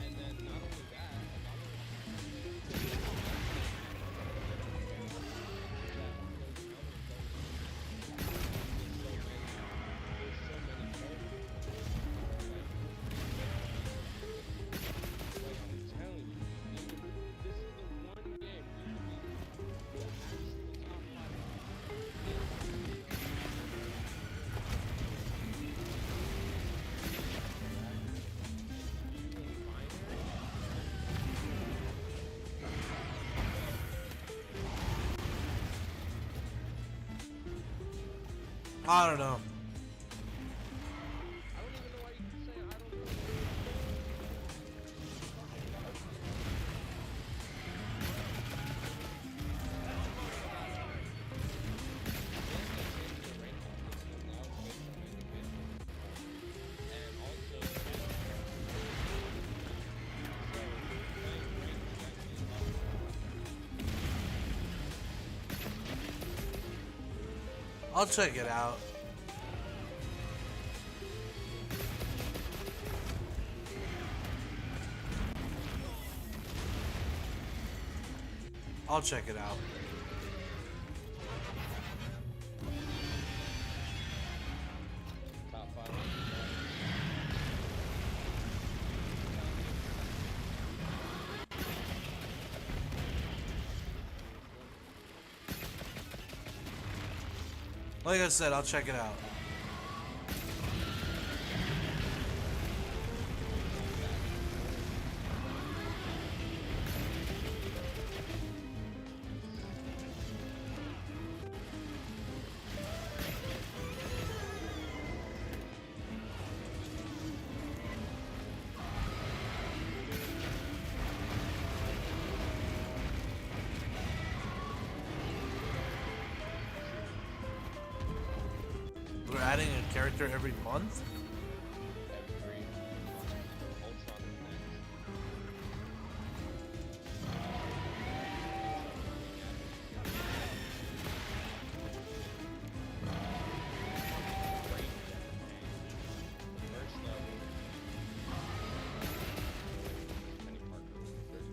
and then not only that, I don't know. I don't even know why you keep saying I don't know. And also, I'll check it out. I'll check it out. top 5. Like I said, I'll check it out. We're adding a character every month? Every Ultron is next. First level. Penny Parker was first.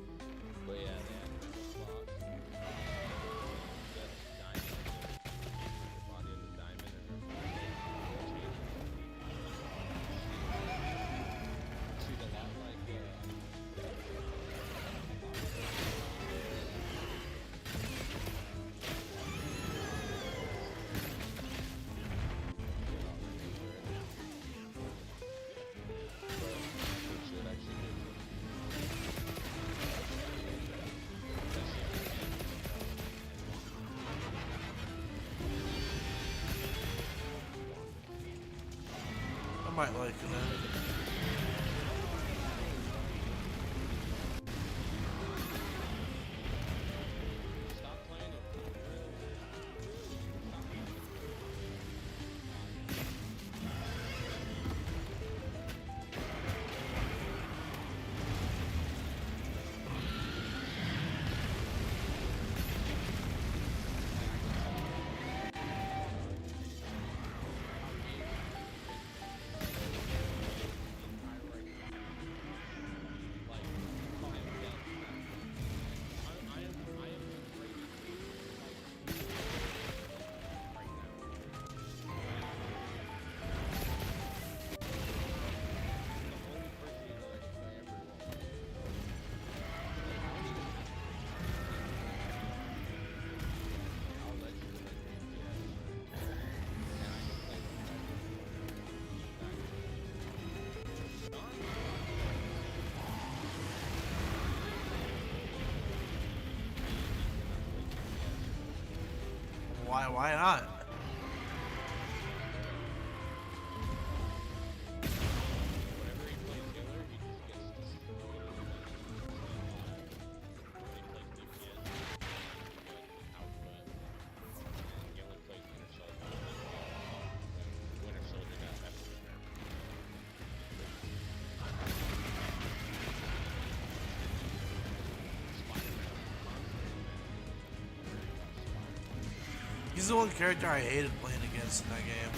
But yeah, they have metal slots. That's diamond. Your body into diamond and her she's a lot like should actually I might like it. stop playing it. Why not? Whenever he plays healer, he just gets destroyed. When he plays DPS, he gets good output. And Gillen plays Winter Soldier. Winter Soldier got everywhere. He's the one character I hated playing against in that game.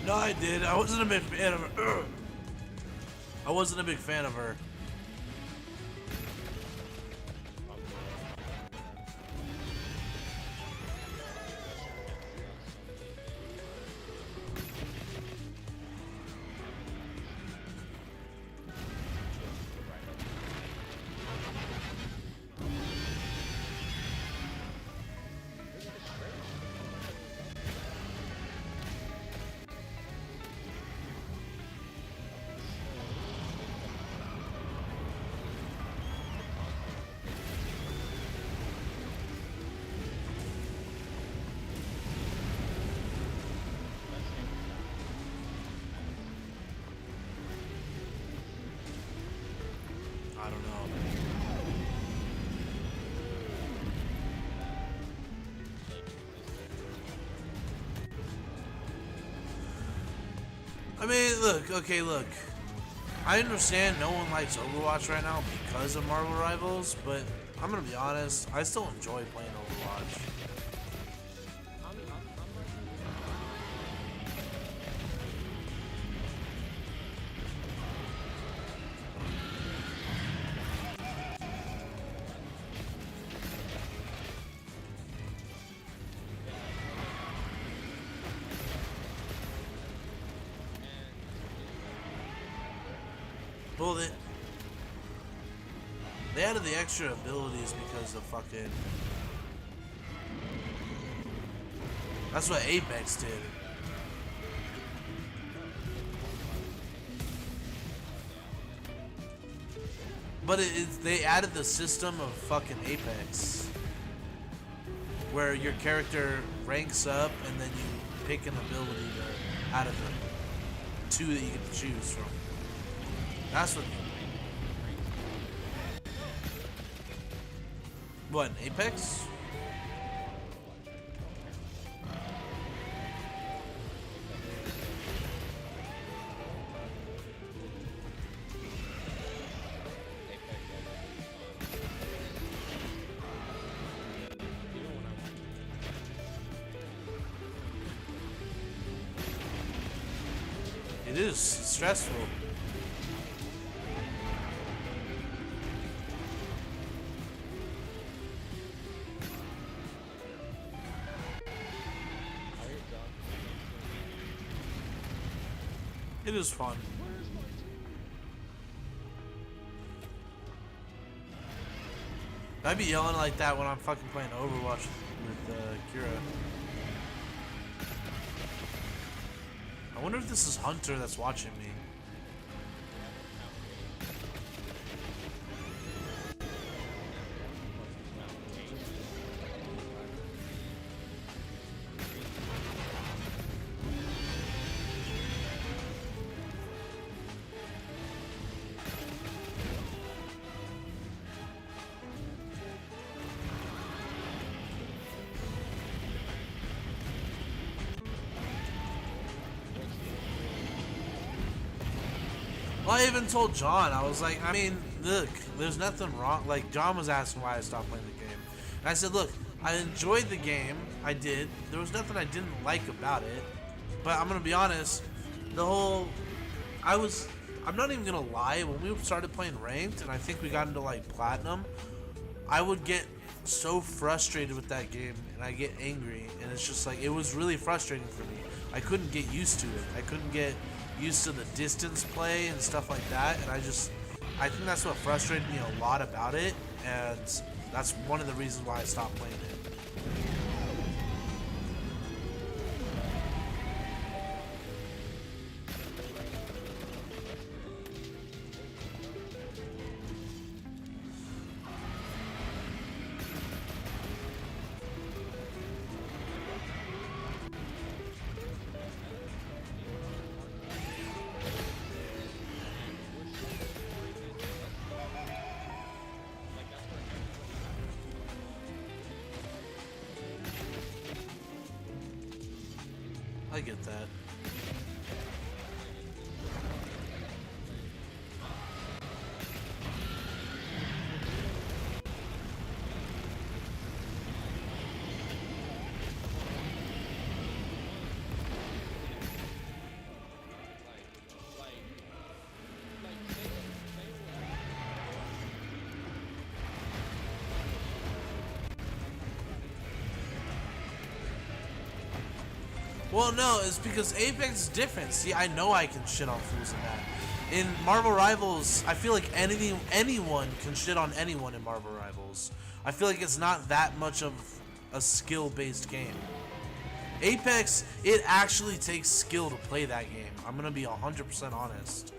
No, I did. I wasn't a big fan of her. I wasn't a big fan of her. I don't know. I mean, look, okay, look. I understand no one likes Overwatch right now because of Marvel Rivals, but I'm gonna be honest, I still enjoy playing Overwatch. Well, they added the extra abilities because of fucking... That's what Apex did. But they added the system of fucking Apex. Where your character ranks up and then you pick an ability out of the two that you get to choose from. That's what. What, Apex? It is stressful. It is fun. I'd be yelling like that when I'm fucking playing Overwatch with Kira. I wonder if this is Hunter that's watching me. Well, I even told John, I was like, I mean, look, there's nothing wrong. Like, John was asking why I stopped playing the game. And I said, look, I enjoyed the game. I did. There was nothing I didn't like about it. But I'm going to be honest, I'm not even going to lie. When we started playing ranked, and I think we got into, like, platinum, I would get so frustrated with that game, and I get angry, and it's just like, it was really frustrating for me. I couldn't get used to it. I couldn't get used to the distance play and stuff like that, and I think that's what frustrated me a lot about it, and that's one of the reasons why I stopped playing it. I get that. Well, no, it's because Apex is different. See, I know I can shit on fools in that. In Marvel Rivals, I feel like anyone can shit on anyone in Marvel Rivals. I feel like it's not that much of a skill-based game. Apex, it actually takes skill to play that game. I'm gonna be 100% honest.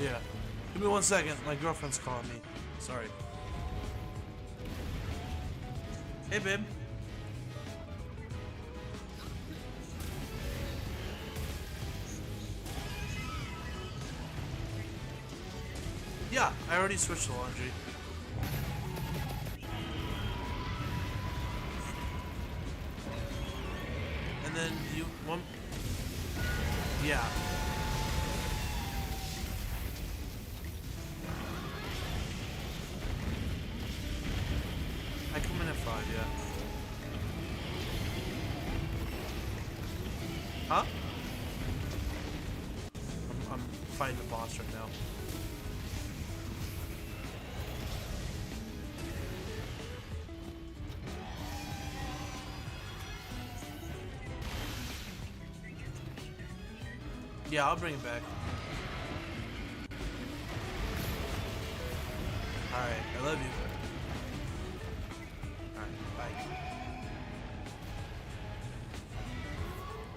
Yeah. Give me 1 second. My girlfriend's calling me. Sorry. Hey, babe. I already switched to laundry. And then you one. Yeah. I come in at 5, yeah. Huh? I'm fighting the boss right now. Yeah, I'll bring it back. Alright, I love you. Alright, bye.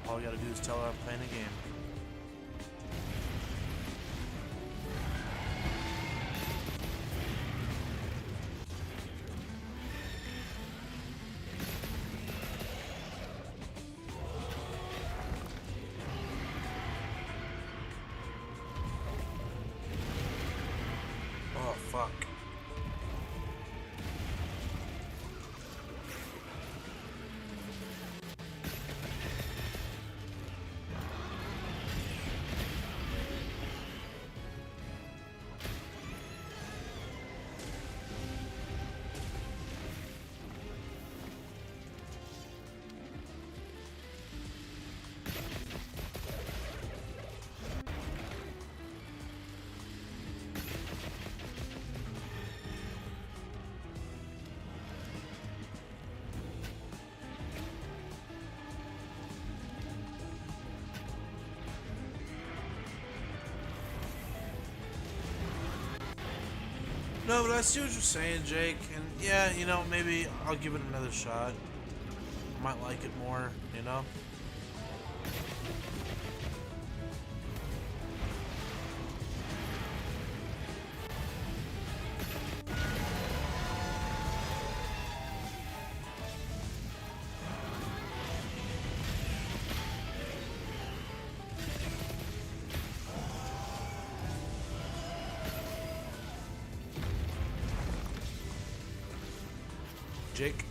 All we gotta do is tell her I'm playing a game. Oh, fuck. No, but I see what you're saying, Jake, and yeah, you know, maybe I'll give it another shot. I might like it more, you know? Jake?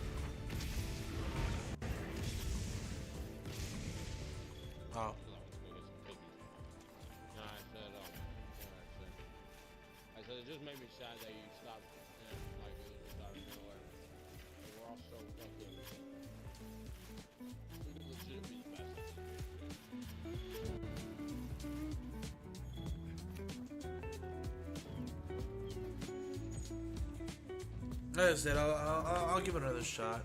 Oh. No, I said it just made me sad that you stopped and like it was just out of nowhere. And we're all so fucking we could legit be the best. Like I said, I'll give it another shot.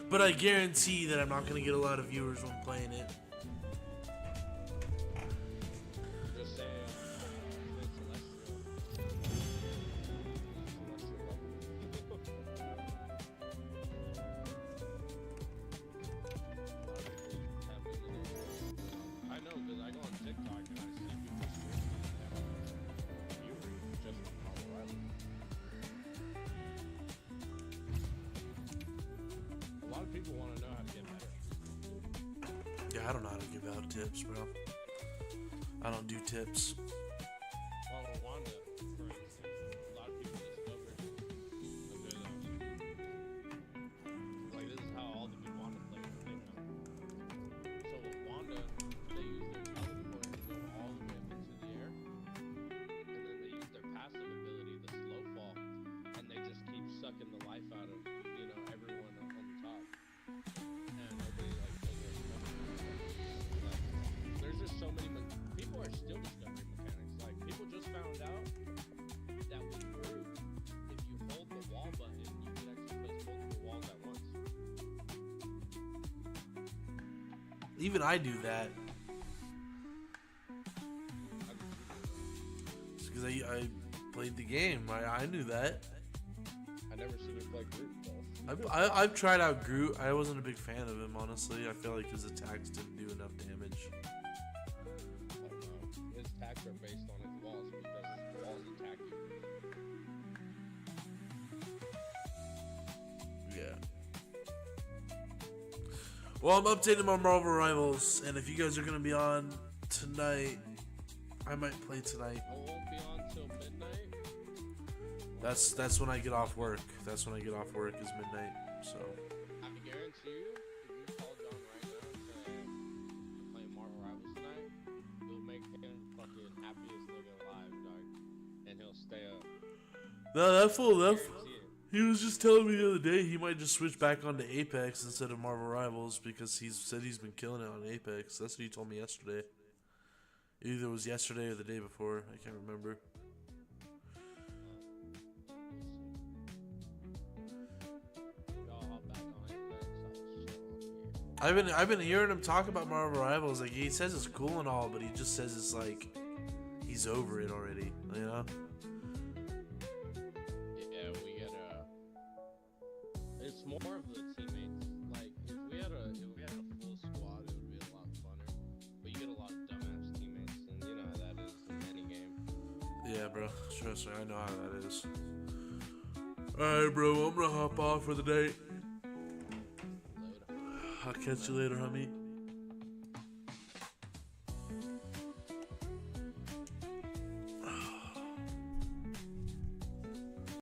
But I guarantee that I'm not going to get a lot of viewers when playing it. Just say it's celestial. I know, because I go on TikTok and I see people streaming and you were just from Colorado. A lot of people want to know how to get better. Yeah, I don't know how to give out tips, bro. I don't do tips. Well, Rwanda, for instance, a lot of people discovered a good, like this is how all the good Wanda players came out. So with Wanda, they use their teleport to go all the way up into the air, and then they use their passive ability, the slow fall, and they just keep sucking the life out of, you know, everyone on the top. And nobody like does their stuff. Like, there's just so many people are still discovering mechanics. Like people just found out that with Groot, if you hold the wall button, you can actually place multiple walls at once. Even I do that. How did you do It's because I played the game. I knew that. that? I never seen you play Groot though. I've tried out Groot. I wasn't a big fan of him, honestly. I feel like his attacks didn't do enough damage. I don't know. His attacks are based on his walls because his walls attack you. Yeah. Well, I'm updating my Marvel Rivals, and if you guys are gonna be on tonight, I might play tonight. I won't be on till midnight, That's when I get off work. That's when I get off work is midnight. So I guarantee you, if you call John right now and say, "I'm playing Marvel Rivals tonight," you'll make him fucking happiest nigga alive, dog. And he'll stay up. no, that fool left. Guarantee it. He was just telling me the other day he might just switch back onto Apex instead of Marvel Rivals because he's said he's been killing it on Apex. That's what he told me yesterday. Either it was yesterday or the day before. I can't remember. Y'all hop back on Apex. I was chilling here. I've been hearing him talk about Marvel Rivals. Like he says it's cool and all, but he just says it's like he's over it already. You know? Yeah, we gotta. It's more of the teammates. Like if we had a full squad, it would be a lot funner. But you get a lot of dumbass teammates, and you know how that is in any game. Yeah, bro. Trust me, I know how that is. Alright, bro. I'm gonna hop off for the day. Later. I'll catch you later, homie.